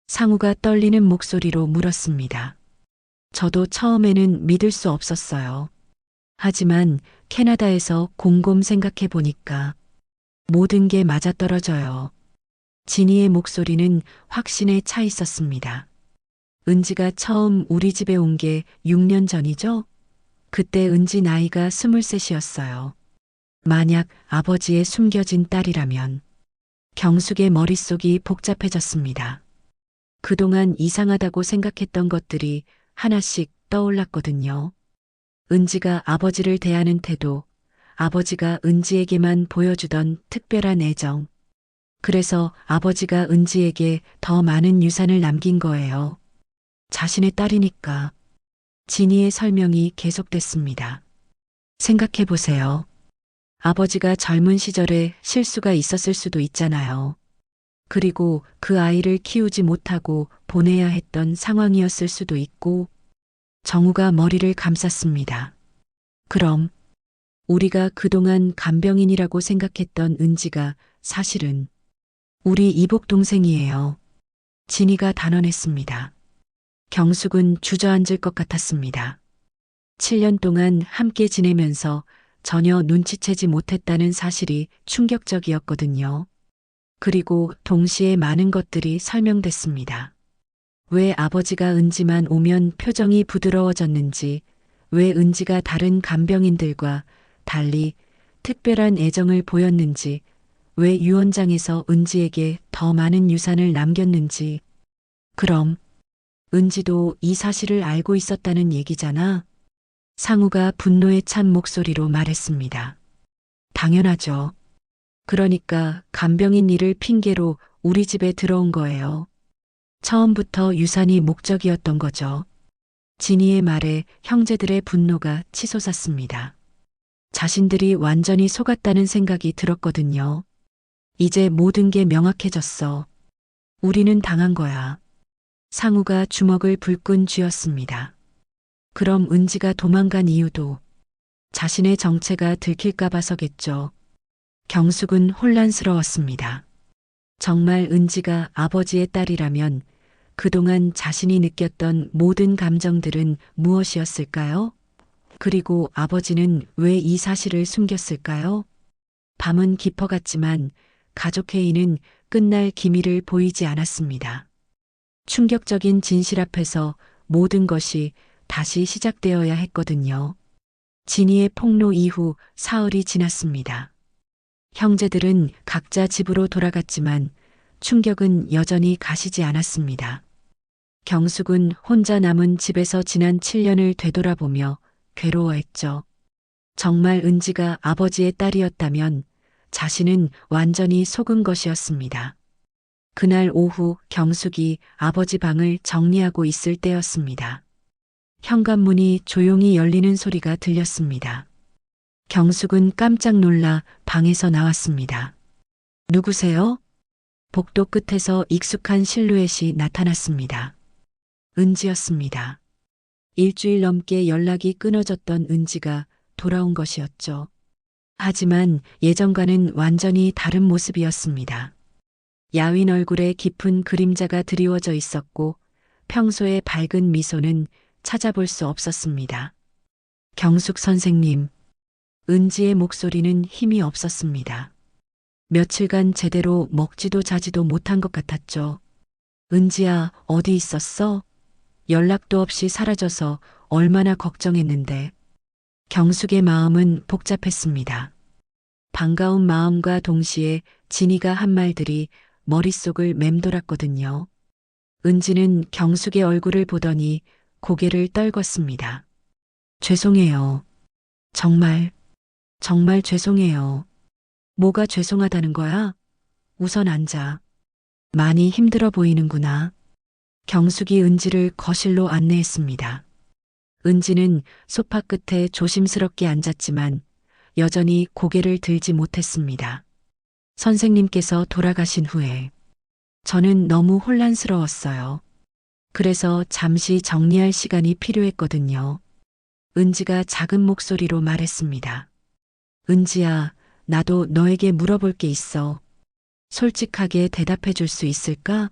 상우가 떨리는 목소리로 물었습니다. 저도 처음에는 믿을 수 없었어요. 하지만 캐나다에서 곰곰 생각해 보니까 모든 게 맞아떨어져요. 진이의 목소리는 확신에 차 있었습니다. 은지가 처음 우리 집에 온 게 6년 전이죠? 그때 은지 나이가 23이었어요. 만약 아버지의 숨겨진 딸이라면 경숙의 머릿속이 복잡해졌습니다. 그동안 이상하다고 생각했던 것들이 하나씩 떠올랐거든요. 은지가 아버지를 대하는 태도, 아버지가 은지에게만 보여주던 특별한 애정. 그래서 아버지가 은지에게 더 많은 유산을 남긴 거예요. 자신의 딸이니까. 진이의 설명이 계속됐습니다. 생각해 보세요. 아버지가 젊은 시절에 실수가 있었을 수도 있잖아요. 그리고 그 아이를 키우지 못하고 보내야 했던 상황이었을 수도 있고, 정우가 머리를 감쌌습니다. 그럼 우리가 그동안 간병인이라고 생각했던 은지가 사실은 우리 이복 동생이에요. 진이가 단언했습니다. 경숙은 주저앉을 것 같았습니다. 7년 동안 함께 지내면서 전혀 눈치채지 못했다는 사실이 충격적이었거든요. 그리고 동시에 많은 것들이 설명됐습니다. 왜 아버지가 은지만 오면 표정이 부드러워졌는지, 왜 은지가 다른 간병인들과 달리 특별한 애정을 보였는지, 왜 유언장에서 은지에게 더 많은 유산을 남겼는지. 그럼 은지도 이 사실을 알고 있었다는 얘기잖아. 상우가 분노에 찬 목소리로 말했습니다. 당연하죠. 그러니까 간병인 일을 핑계로 우리 집에 들어온 거예요. 처음부터 유산이 목적이었던 거죠. 진이의 말에 형제들의 분노가 치솟았습니다. 자신들이 완전히 속았다는 생각이 들었거든요. 이제 모든 게 명확해졌어. 우리는 당한 거야. 상우가 주먹을 불끈 쥐었습니다. 그럼 은지가 도망간 이유도 자신의 정체가 들킬까 봐서겠죠. 경숙은 혼란스러웠습니다. 정말 은지가 아버지의 딸이라면 그동안 자신이 느꼈던 모든 감정들은 무엇이었을까요? 그리고 아버지는 왜 이 사실을 숨겼을까요? 밤은 깊어갔지만 가족회의는 끝날 기미를 보이지 않았습니다. 충격적인 진실 앞에서 모든 것이 다시 시작되어야 했거든요. 진이의 폭로 이후 사흘이 지났습니다. 형제들은 각자 집으로 돌아갔지만 충격은 여전히 가시지 않았습니다. 경숙은 혼자 남은 집에서 지난 7년을 되돌아보며 괴로워했죠. 정말 은지가 아버지의 딸이었다면 자신은 완전히 속은 것이었습니다. 그날 오후 경숙이 아버지 방을 정리하고 있을 때였습니다. 현관문이 조용히 열리는 소리가 들렸습니다. 경숙은 깜짝 놀라 방에서 나왔습니다. 누구세요? 복도 끝에서 익숙한 실루엣이 나타났습니다. 은지였습니다. 일주일 넘게 연락이 끊어졌던 은지가 돌아온 것이었죠. 하지만 예전과는 완전히 다른 모습이었습니다. 야윈 얼굴에 깊은 그림자가 드리워져 있었고 평소의 밝은 미소는 찾아볼 수 없었습니다. 경숙 선생님, 은지의 목소리는 힘이 없었습니다. 며칠간 제대로 먹지도 자지도 못한 것 같았죠. 은지야, 어디 있었어? 연락도 없이 사라져서 얼마나 걱정했는데. 경숙의 마음은 복잡했습니다. 반가운 마음과 동시에 진이가 한 말들이 머릿속을 맴돌았거든요. 은지는 경숙의 얼굴을 보더니 고개를 떨궜습니다. 죄송해요. 정말 죄송해요. 뭐가 죄송하다는 거야? 우선 앉아. 많이 힘들어 보이는구나. 경숙이 은지를 거실로 안내했습니다. 은지는 소파 끝에 조심스럽게 앉았지만 여전히 고개를 들지 못했습니다. 선생님께서 돌아가신 후에 저는 너무 혼란스러웠어요. 그래서 잠시 정리할 시간이 필요했거든요. 은지가 작은 목소리로 말했습니다. 은지야, 나도 너에게 물어볼 게 있어. 솔직하게 대답해 줄 수 있을까?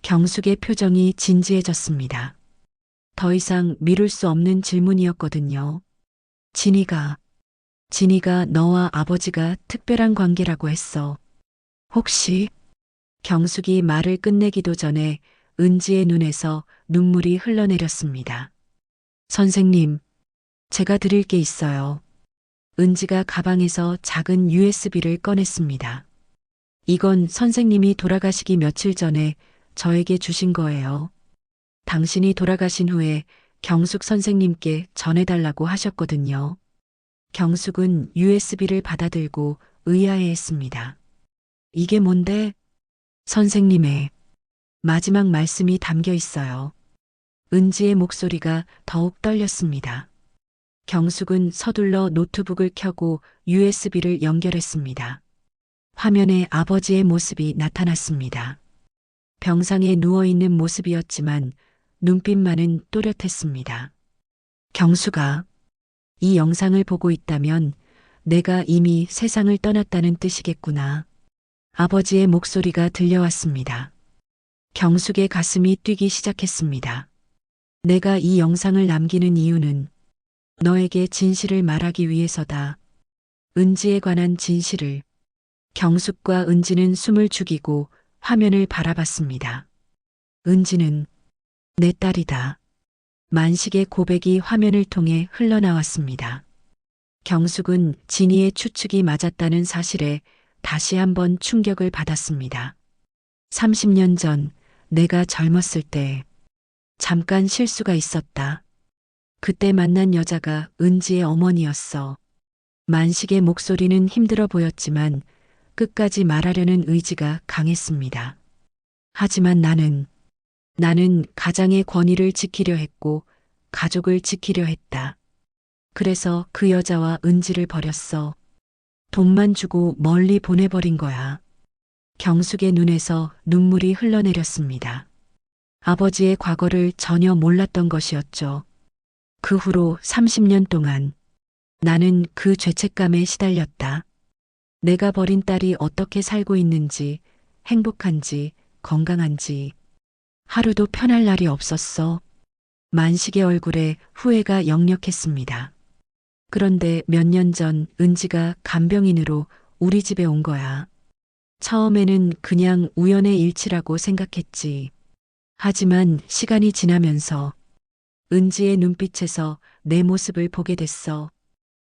경숙의 표정이 진지해졌습니다. 더 이상 미룰 수 없는 질문이었거든요. 진이가 너와 아버지가 특별한 관계라고 했어. 혹시? 경숙이 말을 끝내기도 전에 은지의 눈에서 눈물이 흘러내렸습니다. 선생님, 제가 드릴 게 있어요. 은지가 가방에서 작은 USB를 꺼냈습니다. 이건 선생님이 돌아가시기 며칠 전에 저에게 주신 거예요. 당신이 돌아가신 후에 경숙 선생님께 전해달라고 하셨거든요. 경숙은 USB를 받아들고 의아해했습니다. 이게 뭔데? 선생님의 마지막 말씀이 담겨 있어요. 은지의 목소리가 더욱 떨렸습니다. 경숙은 서둘러 노트북을 켜고 USB를 연결했습니다. 화면에 아버지의 모습이 나타났습니다. 병상에 누워있는 모습이었지만 눈빛만은 또렷했습니다. 경수가 이 영상을 보고 있다면 내가 이미 세상을 떠났다는 뜻이겠구나. 아버지의 목소리가 들려왔습니다. 경숙의 가슴이 뛰기 시작했습니다. 내가 이 영상을 남기는 이유는 너에게 진실을 말하기 위해서다. 은지에 관한 진실을. 경숙과 은지는 숨을 죽이고 화면을 바라봤습니다. 은지는 내 딸이다. 만식의 고백이 화면을 통해 흘러나왔습니다. 경숙은 진이의 추측이 맞았다는 사실에 다시 한번 충격을 받았습니다. 30년 전 내가 젊었을 때 잠깐 실수가 있었다. 그때 만난 여자가 은지의 어머니였어. 만식의 목소리는 힘들어 보였지만 끝까지 말하려는 의지가 강했습니다. 하지만 나는 가장의 권위를 지키려 했고 가족을 지키려 했다. 그래서 그 여자와 은지를 버렸어. 돈만 주고 멀리 보내버린 거야. 경숙의 눈에서 눈물이 흘러내렸습니다. 아버지의 과거를 전혀 몰랐던 것이었죠. 그 후로 30년 동안 나는 그 죄책감에 시달렸다. 내가 버린 딸이 어떻게 살고 있는지, 행복한지, 건강한지 하루도 편할 날이 없었어. 만식의 얼굴에 후회가 역력했습니다. 그런데 몇 년 전 은지가 간병인으로 우리 집에 온 거야. 처음에는 그냥 우연의 일치라고 생각했지. 하지만 시간이 지나면서 은지의 눈빛에서 내 모습을 보게 됐어.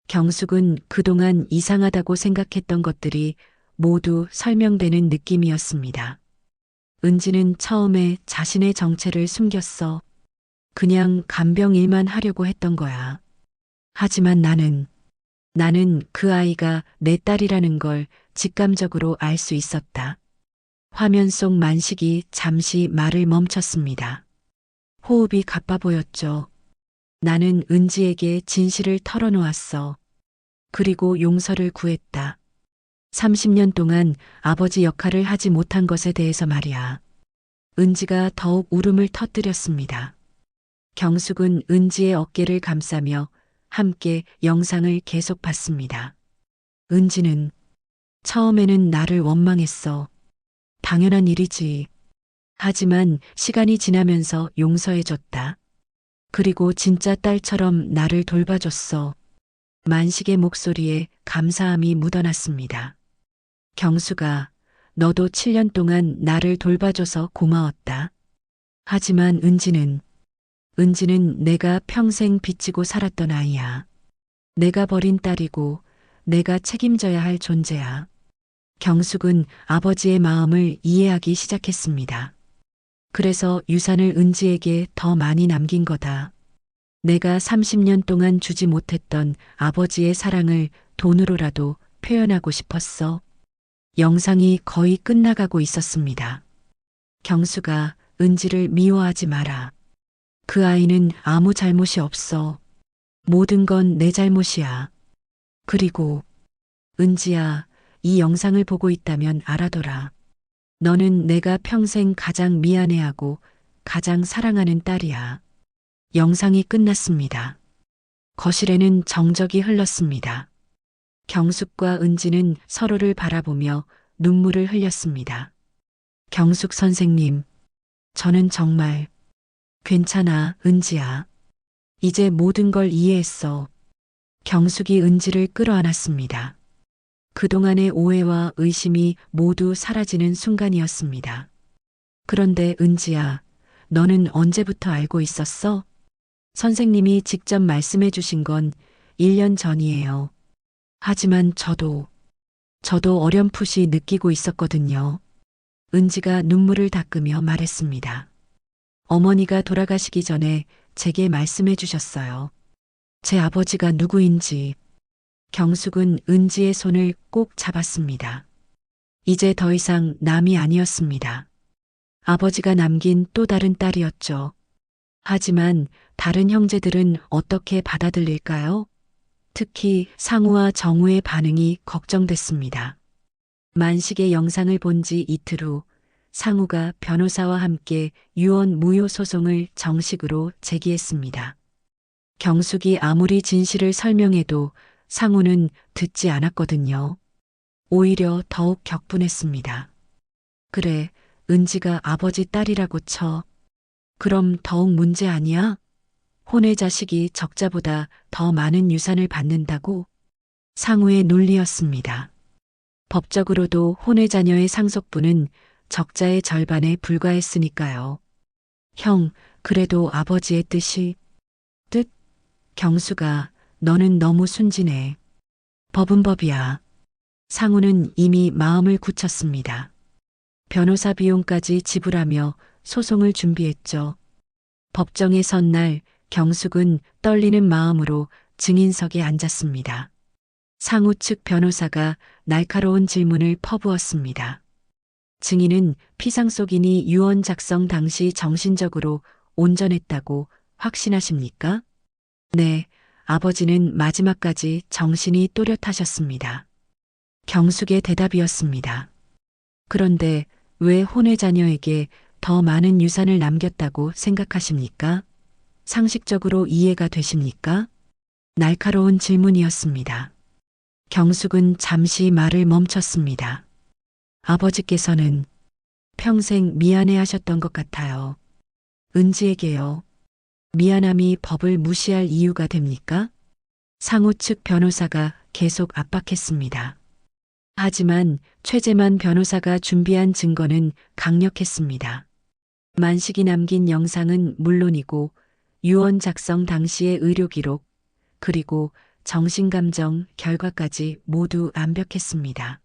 경숙은 그동안 이상하다고 생각했던 것들이 모두 설명되는 느낌이었습니다. 은지는 처음에 자신의 정체를 숨겼어. 그냥 간병 일만 하려고 했던 거야. 하지만 나는 그 아이가 내 딸이라는 걸 직감적으로 알 수 있었다. 화면 속 만식이 잠시 말을 멈췄습니다. 호흡이 가빠 보였죠. 나는 은지에게 진실을 털어놓았어. 그리고 용서를 구했다. 30년 동안 아버지 역할을 하지 못한 것에 대해서 말이야. 은지가 더욱 울음을 터뜨렸습니다. 경숙은 은지의 어깨를 감싸며 함께 영상을 계속 봤습니다. 은지는 처음에는 나를 원망했어. 당연한 일이지. 하지만 시간이 지나면서 용서해줬다. 그리고 진짜 딸처럼 나를 돌봐줬어. 만식의 목소리에 감사함이 묻어났습니다. 경수가 너도 7년 동안 나를 돌봐줘서 고마웠다. 하지만 은지는 내가 평생 빚지고 살았던 아이야. 내가 버린 딸이고 내가 책임져야 할 존재야. 경숙은 아버지의 마음을 이해하기 시작했습니다. 그래서 유산을 은지에게 더 많이 남긴 거다. 내가 30년 동안 주지 못했던 아버지의 사랑을 돈으로라도 표현하고 싶었어. 영상이 거의 끝나가고 있었습니다. 경수가 은지를 미워하지 마라. 그 아이는 아무 잘못이 없어. 모든 건 내 잘못이야. 그리고 은지야, 이 영상을 보고 있다면 알아둬라. 너는 내가 평생 가장 미안해하고 가장 사랑하는 딸이야. 영상이 끝났습니다. 거실에는 정적이 흘렀습니다. 경숙과 은지는 서로를 바라보며 눈물을 흘렸습니다. 경숙 선생님, 저는 정말 괜찮아, 은지야. 이제 모든 걸 이해했어. 경숙이 은지를 끌어안았습니다. 그동안의 오해와 의심이 모두 사라지는 순간이었습니다. 그런데 은지야, 너는 언제부터 알고 있었어? 선생님이 직접 말씀해 주신 건 1년 전이에요. 하지만 저도 어렴풋이 느끼고 있었거든요. 은지가 눈물을 닦으며 말했습니다. 어머니가 돌아가시기 전에 제게 말씀해 주셨어요. 제 아버지가 누구인지. 경숙은 은지의 손을 꼭 잡았습니다. 이제 더 이상 남이 아니었습니다. 아버지가 남긴 또 다른 딸이었죠. 하지만 다른 형제들은 어떻게 받아들일까요? 특히 상우와 정우의 반응이 걱정됐습니다. 만식의 영상을 본 지 이틀 후 상우가 변호사와 함께 유언 무효 소송을 정식으로 제기했습니다. 경숙이 아무리 진실을 설명해도 상우는 듣지 않았거든요. 오히려 더욱 격분했습니다. 그래, 은지가 아버지 딸이라고 쳐. 그럼 더욱 문제 아니야? 혼의 자식이 적자보다 더 많은 유산을 받는다고? 상우의 논리였습니다. 법적으로도 혼의 자녀의 상속분은 적자의 절반에 불과했으니까요. 형, 그래도 아버지의 뜻? 경수가, 너는 너무 순진해. 법은 법이야. 상우는 이미 마음을 굳혔습니다. 변호사 비용까지 지불하며 소송을 준비했죠. 법정에 선 날 경숙은 떨리는 마음으로 증인석에 앉았습니다. 상우 측 변호사가 날카로운 질문을 퍼부었습니다. 증인은 피상속인이 유언 작성 당시 정신적으로 온전했다고 확신하십니까? 네, 아버지는 마지막까지 정신이 또렷하셨습니다. 경숙의 대답이었습니다. 그런데 왜 혼의 자녀에게 더 많은 유산을 남겼다고 생각하십니까? 상식적으로 이해가 되십니까? 날카로운 질문이었습니다. 경숙은 잠시 말을 멈췄습니다. 아버지께서는 평생 미안해 하셨던 것 같아요. 은지에게요. 미안함이 법을 무시할 이유가 됩니까? 상우 측 변호사가 계속 압박했습니다. 하지만 최재만 변호사가 준비한 증거는 강력했습니다. 만식이 남긴 영상은 물론이고 유언 작성 당시의 의료 기록, 그리고 정신감정 결과까지 모두 완벽했습니다.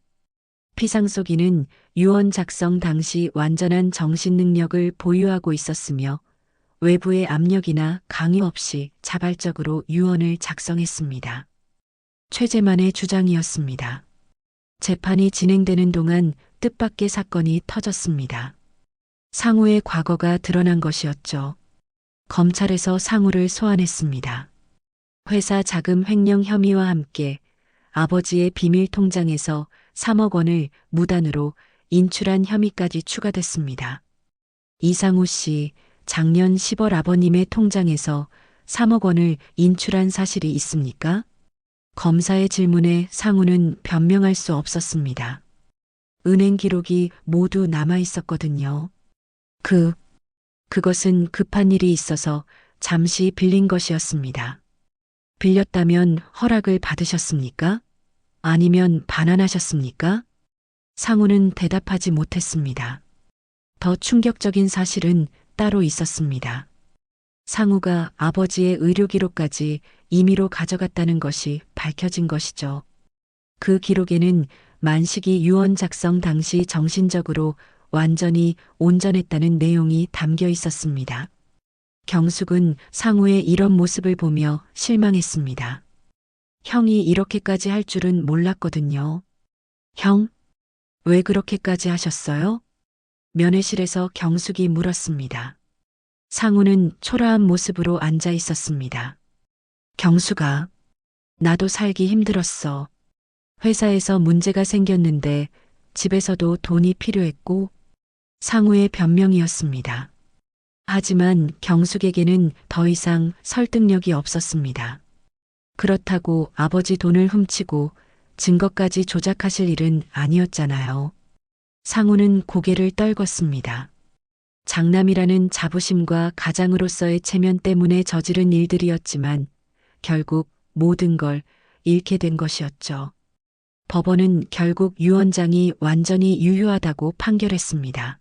피상속인은 유언 작성 당시 완전한 정신 능력을 보유하고 있었으며 외부의 압력이나 강요 없이 자발적으로 유언을 작성했습니다. 최재만의 주장이었습니다. 재판이 진행되는 동안 뜻밖의 사건이 터졌습니다. 상우의 과거가 드러난 것이었죠. 검찰에서 상우를 소환했습니다. 회사 자금 횡령 혐의와 함께 아버지의 비밀 통장에서 3억 원을 무단으로 인출한 혐의까지 추가됐습니다. 이상우 씨, 작년 10월 아버님의 통장에서 3억 원을 인출한 사실이 있습니까? 검사의 질문에 상우는 변명할 수 없었습니다. 은행 기록이 모두 남아 있었거든요. 그것은 급한 일이 있어서 잠시 빌린 것이었습니다. 빌렸다면 허락을 받으셨습니까? 아니면 반환하셨습니까? 상우는 대답하지 못했습니다. 더 충격적인 사실은 따로 있었습니다. 상우가 아버지의 의료 기록까지 임의로 가져갔다는 것이 밝혀진 것이죠. 그 기록에는 만식이 유언 작성 당시 정신적으로 완전히 온전했다는 내용이 담겨 있었습니다. 경숙은 상우의 이런 모습을 보며 실망했습니다. 형이 이렇게까지 할 줄은 몰랐거든요. 형, 왜 그렇게까지 하셨어요? 면회실에서 경숙이 물었습니다. 상우는 초라한 모습으로 앉아 있었습니다. 경숙아, 나도 살기 힘들었어. 회사에서 문제가 생겼는데 집에서도 돈이 필요했고, 상우의 변명이었습니다. 하지만 경숙에게는 더 이상 설득력이 없었습니다. 그렇다고 아버지 돈을 훔치고 증거까지 조작하실 일은 아니었잖아요. 상우는 고개를 떨궜습니다. 장남이라는 자부심과 가장으로서의 체면 때문에 저지른 일들이었지만 결국 모든 걸 잃게 된 것이었죠. 법원은 결국 유언장이 완전히 유효하다고 판결했습니다.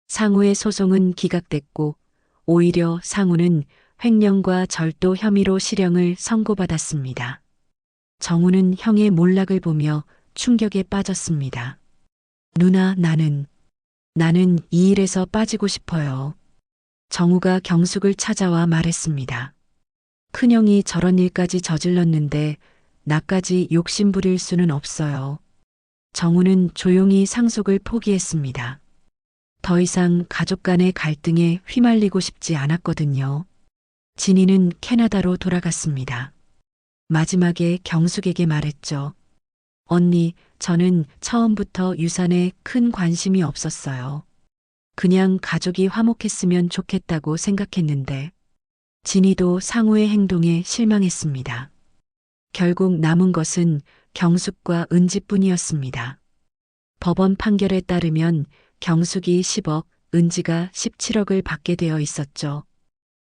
상우의 소송은 기각됐고 오히려 상우는 횡령과 절도 혐의로 실형을 선고받았습니다. 정우는 형의 몰락을 보며 충격에 빠졌습니다. 누나, 나는 이 일에서 빠지고 싶어요. 정우가 경숙을 찾아와 말했습니다. 큰형이 저런 일까지 저질렀는데 나까지 욕심 부릴 수는 없어요. 정우는 조용히 상속을 포기했습니다. 더 이상 가족 간의 갈등에 휘말리고 싶지 않았거든요. 진이는 캐나다로 돌아갔습니다. 마지막에 경숙에게 말했죠. 언니, 저는 처음부터 유산에 큰 관심이 없었어요. 그냥 가족이 화목했으면 좋겠다고 생각했는데, 진이도 상우의 행동에 실망했습니다. 결국 남은 것은 경숙과 은지뿐이었습니다. 법원 판결에 따르면 경숙이 10억, 은지가 17억을 받게 되어 있었죠.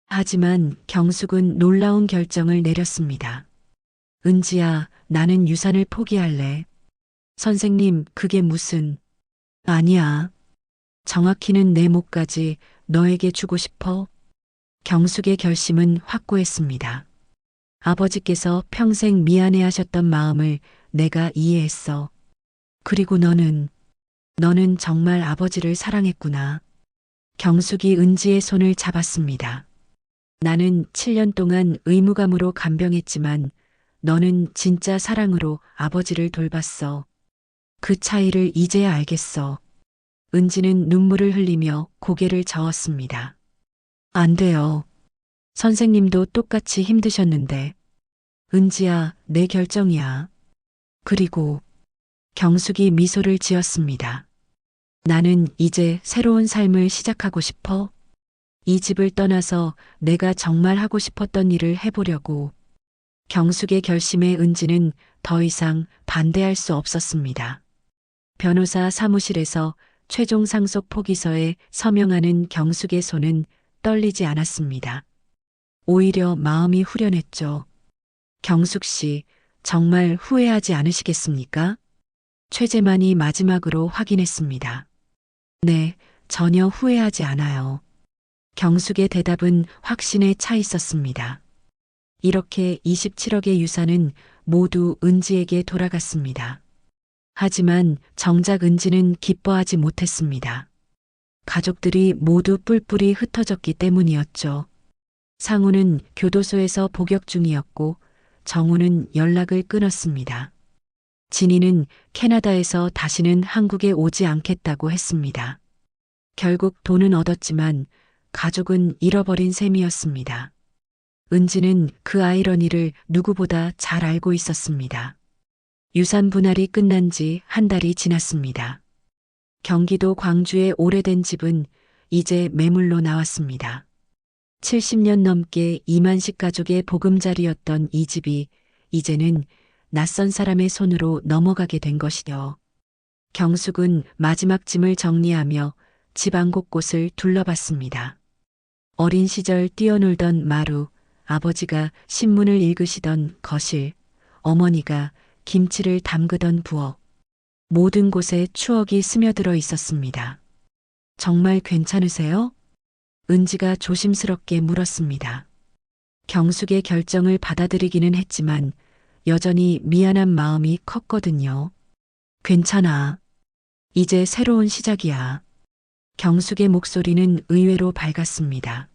하지만 경숙은 놀라운 결정을 내렸습니다. 은지야, 나는 유산을 포기할래. 선생님, 그게 무슨... 아니야. 정확히는 내 목까지 너에게 주고 싶어. 경숙의 결심은 확고했습니다. 아버지께서 평생 미안해하셨던 마음을 내가 이해했어. 그리고 너는 정말 아버지를 사랑했구나. 경숙이 은지의 손을 잡았습니다. 나는 7년 동안 의무감으로 간병했지만 너는 진짜 사랑으로 아버지를 돌봤어. 그 차이를 이제야 알겠어. 은지는 눈물을 흘리며 고개를 저었습니다. 안 돼요. 선생님도 똑같이 힘드셨는데. 은지야, 내 결정이야. 그리고 경숙이 미소를 지었습니다. 나는 이제 새로운 삶을 시작하고 싶어. 이 집을 떠나서 내가 정말 하고 싶었던 일을 해보려고. 경숙의 결심에 은지는 더 이상 반대할 수 없었습니다. 변호사 사무실에서 최종 상속 포기서에 서명하는 경숙의 손은 떨리지 않았습니다. 오히려 마음이 후련했죠. 경숙 씨, 정말 후회하지 않으시겠습니까? 최재만이 마지막으로 확인했습니다. 네, 전혀 후회하지 않아요. 경숙의 대답은 확신에 차 있었습니다. 이렇게 27억의 유산은 모두 은지에게 돌아갔습니다. 하지만 정작 은지는 기뻐하지 못했습니다. 가족들이 모두 뿔뿔이 흩어졌기 때문이었죠. 상우는 교도소에서 복역 중이었고 정우는 연락을 끊었습니다. 진이는 캐나다에서 다시는 한국에 오지 않겠다고 했습니다. 결국 돈은 얻었지만 가족은 잃어버린 셈이었습니다. 은지는 그 아이러니를 누구보다 잘 알고 있었습니다. 유산 분할이 끝난 지 한 달이 지났습니다. 경기도 광주의 오래된 집은 이제 매물로 나왔습니다. 70년 넘게 이만식 가족의 보금자리였던 이 집이 이제는 낯선 사람의 손으로 넘어가게 된 것이요. 경숙은 마지막 짐을 정리하며 집안 곳곳을 둘러봤습니다. 어린 시절 뛰어놀던 마루, 아버지가 신문을 읽으시던 거실, 어머니가 김치를 담그던 부엌, 모든 곳에 추억이 스며들어 있었습니다. 정말 괜찮으세요? 은지가 조심스럽게 물었습니다. 경숙의 결정을 받아들이기는 했지만 여전히 미안한 마음이 컸거든요. 괜찮아. 이제 새로운 시작이야. 경숙의 목소리는 의외로 밝았습니다.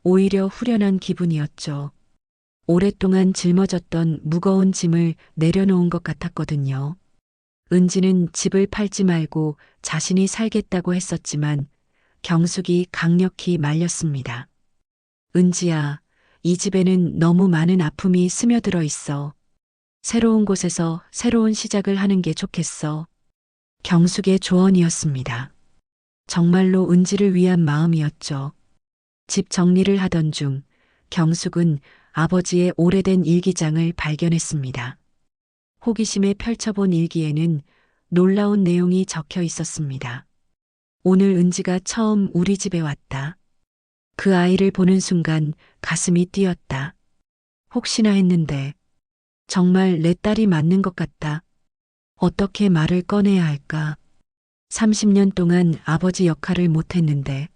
오히려 후련한 기분이었죠. 오랫동안 짊어졌던 무거운 짐을 내려놓은 것 같았거든요. 은지는 집을 팔지 말고 자신이 살겠다고 했었지만 경숙이 강력히 말렸습니다. 은지야, 이 집에는 너무 많은 아픔이 스며들어 있어. 새로운 곳에서 새로운 시작을 하는 게 좋겠어. 경숙의 조언이었습니다. 정말로 은지를 위한 마음이었죠. 집 정리를 하던 중 경숙은 아버지의 오래된 일기장을 발견했습니다. 호기심에 펼쳐본 일기에는 놀라운 내용이 적혀 있었습니다. 오늘 은지가 처음 우리 집에 왔다. 그 아이를 보는 순간 가슴이 뛰었다. 혹시나 했는데 정말 내 딸이 맞는 것 같다. 어떻게 말을 꺼내야 할까? 30년 동안 아버지 역할을 못했는데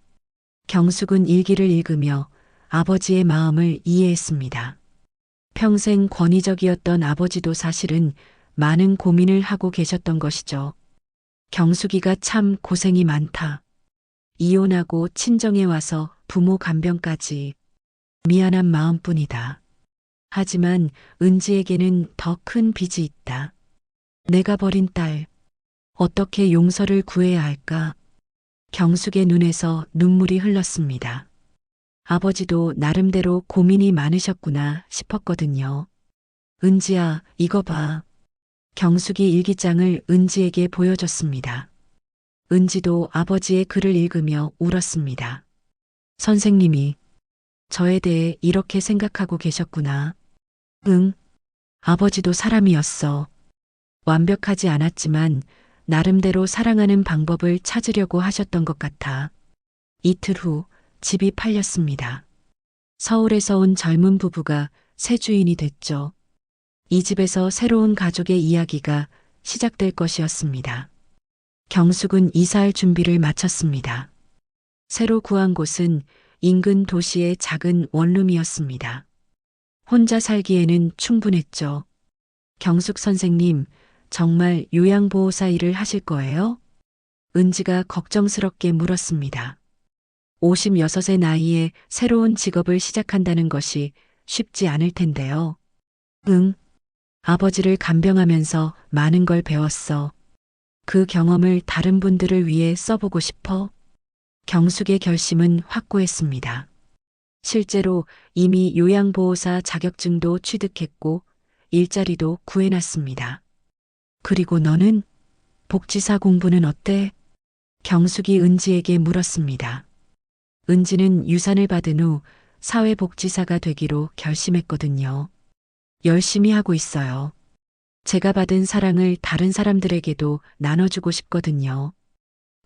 경숙은 일기를 읽으며 아버지의 마음을 이해했습니다. 평생 권위적이었던 아버지도 사실은 많은 고민을 하고 계셨던 것이죠. 경숙이가 참 고생이 많다. 이혼하고 친정에 와서 부모 간병까지 미안한 마음뿐이다. 하지만 은지에게는 더 큰 빚이 있다. 내가 버린 딸, 어떻게 용서를 구해야 할까? 경숙의 눈에서 눈물이 흘렀습니다. 아버지도 나름대로 고민이 많으셨구나 싶었거든요. 은지야, 이거 봐. 경숙이 일기장을 은지에게 보여줬습니다. 은지도 아버지의 글을 읽으며 울었습니다. 선생님이 저에 대해 이렇게 생각하고 계셨구나. 응, 아버지도 사람이었어. 완벽하지 않았지만 나름대로 사랑하는 방법을 찾으려고 하셨던 것 같아. 이틀 후 집이 팔렸습니다. 서울에서 온 젊은 부부가 새 주인이 됐죠. 이 집에서 새로운 가족의 이야기가 시작될 것이었습니다. 경숙은 이사할 준비를 마쳤습니다. 새로 구한 곳은 인근 도시의 작은 원룸이었습니다. 혼자 살기에는 충분했죠. 경숙 선생님, 정말 요양보호사 일을 하실 거예요? 은지가 걱정스럽게 물었습니다. 56의 나이에 새로운 직업을 시작한다는 것이 쉽지 않을 텐데요. 응, 아버지를 간병하면서 많은 걸 배웠어. 그 경험을 다른 분들을 위해 써보고 싶어. 경숙의 결심은 확고했습니다. 실제로 이미 요양보호사 자격증도 취득했고 일자리도 구해놨습니다. 그리고 너는? 복지사 공부는 어때? 경숙이 은지에게 물었습니다. 은지는 유산을 받은 후 사회복지사가 되기로 결심했거든요. 열심히 하고 있어요. 제가 받은 사랑을 다른 사람들에게도 나눠주고 싶거든요.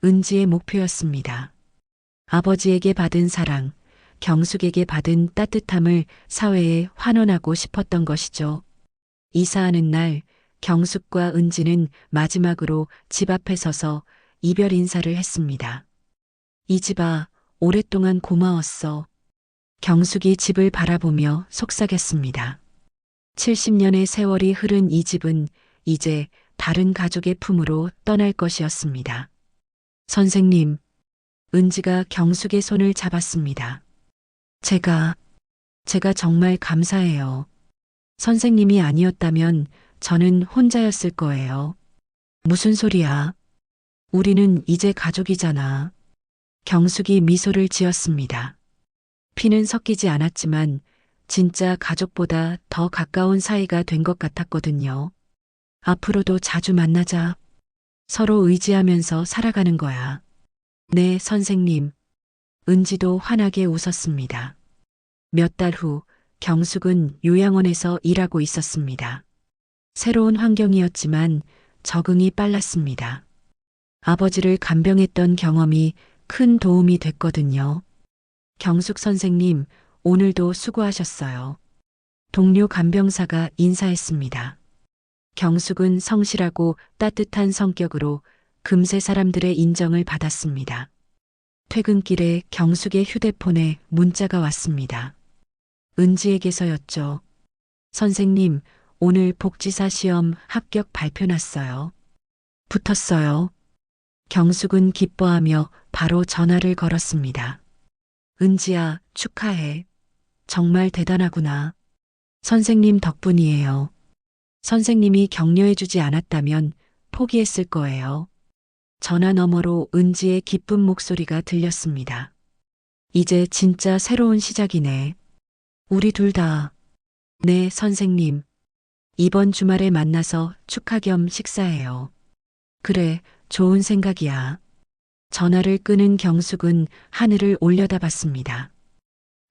은지의 목표였습니다. 아버지에게 받은 사랑, 경숙에게 받은 따뜻함을 사회에 환원하고 싶었던 것이죠. 이사하는 날, 경숙과 은지는 마지막으로 집 앞에 서서 이별 인사를 했습니다. 이집아, 오랫동안 고마웠어. 경숙이 집을 바라보며 속삭였습니다. 70년의 세월이 흐른 이 집은 이제 다른 가족의 품으로 떠날 것이었습니다. 선생님, 은지가 경숙의 손을 잡았습니다. 제가 정말 감사해요. 선생님이 아니었다면 저는 혼자였을 거예요. 무슨 소리야? 우리는 이제 가족이잖아. 경숙이 미소를 지었습니다. 피는 섞이지 않았지만 진짜 가족보다 더 가까운 사이가 된 것 같았거든요. 앞으로도 자주 만나자. 서로 의지하면서 살아가는 거야. 네, 선생님. 은지도 환하게 웃었습니다. 몇 달 후 경숙은 요양원에서 일하고 있었습니다. 새로운 환경이었지만 적응이 빨랐습니다. 아버지를 간병했던 경험이 큰 도움이 됐거든요. 경숙 선생님, 오늘도 수고하셨어요. 동료 간병사가 인사했습니다. 경숙은 성실하고 따뜻한 성격으로 금세 사람들의 인정을 받았습니다. 퇴근길에 경숙의 휴대폰에 문자가 왔습니다. 은지에게서였죠. 선생님, 오늘 복지사 시험 합격 발표 났어요. 붙었어요. 경숙은 기뻐하며 바로 전화를 걸었습니다. 은지야, 축하해. 정말 대단하구나. 선생님 덕분이에요. 선생님이 격려해주지 않았다면 포기했을 거예요. 전화 너머로 은지의 기쁜 목소리가 들렸습니다. 이제 진짜 새로운 시작이네. 우리 둘 다. 네, 선생님. 이번 주말에 만나서 축하 겸 식사해요. 그래, 좋은 생각이야. 전화를 끄는 경숙은 하늘을 올려다봤습니다.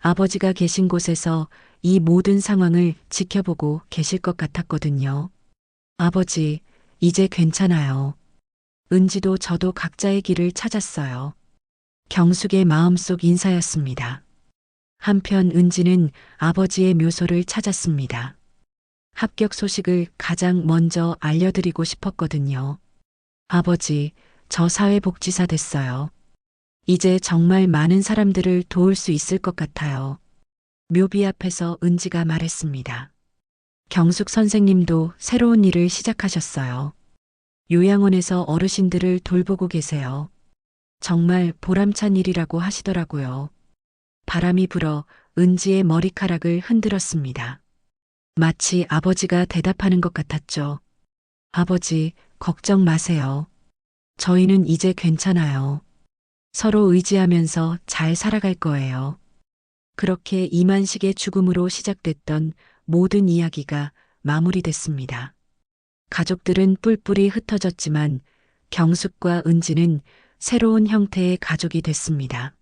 아버지가 계신 곳에서 이 모든 상황을 지켜보고 계실 것 같았거든요. 아버지, 이제 괜찮아요. 은지도 저도 각자의 길을 찾았어요. 경숙의 마음속 인사였습니다. 한편 은지는 아버지의 묘소를 찾았습니다. 합격 소식을 가장 먼저 알려드리고 싶었거든요. 아버지, 저 사회복지사 됐어요. 이제 정말 많은 사람들을 도울 수 있을 것 같아요. 묘비 앞에서 은지가 말했습니다. 경숙 선생님도 새로운 일을 시작하셨어요. 요양원에서 어르신들을 돌보고 계세요. 정말 보람찬 일이라고 하시더라고요. 바람이 불어 은지의 머리카락을 흔들었습니다. 마치 아버지가 대답하는 것 같았죠. 아버지, 걱정 마세요. 저희는 이제 괜찮아요. 서로 의지하면서 잘 살아갈 거예요. 그렇게 이만식의 죽음으로 시작됐던 모든 이야기가 마무리됐습니다. 가족들은 뿔뿔이 흩어졌지만 경숙과 은지는 새로운 형태의 가족이 됐습니다.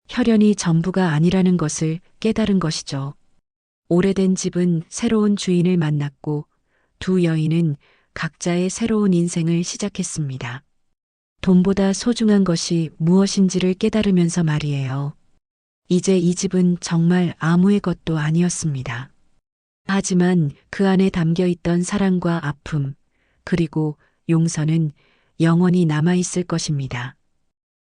혈연이 전부가 아니라는 것을 깨달은 것이죠. 오래된 집은 새로운 주인을 만났고 두 여인은 각자의 새로운 인생을 시작했습니다. 돈보다 소중한 것이 무엇인지를 깨달으면서 말이에요. 이제 이 집은 정말 아무의 것도 아니었습니다. 하지만 그 안에 담겨 있던 사랑과 아픔, 그리고 용서는 영원히 남아있을 것입니다.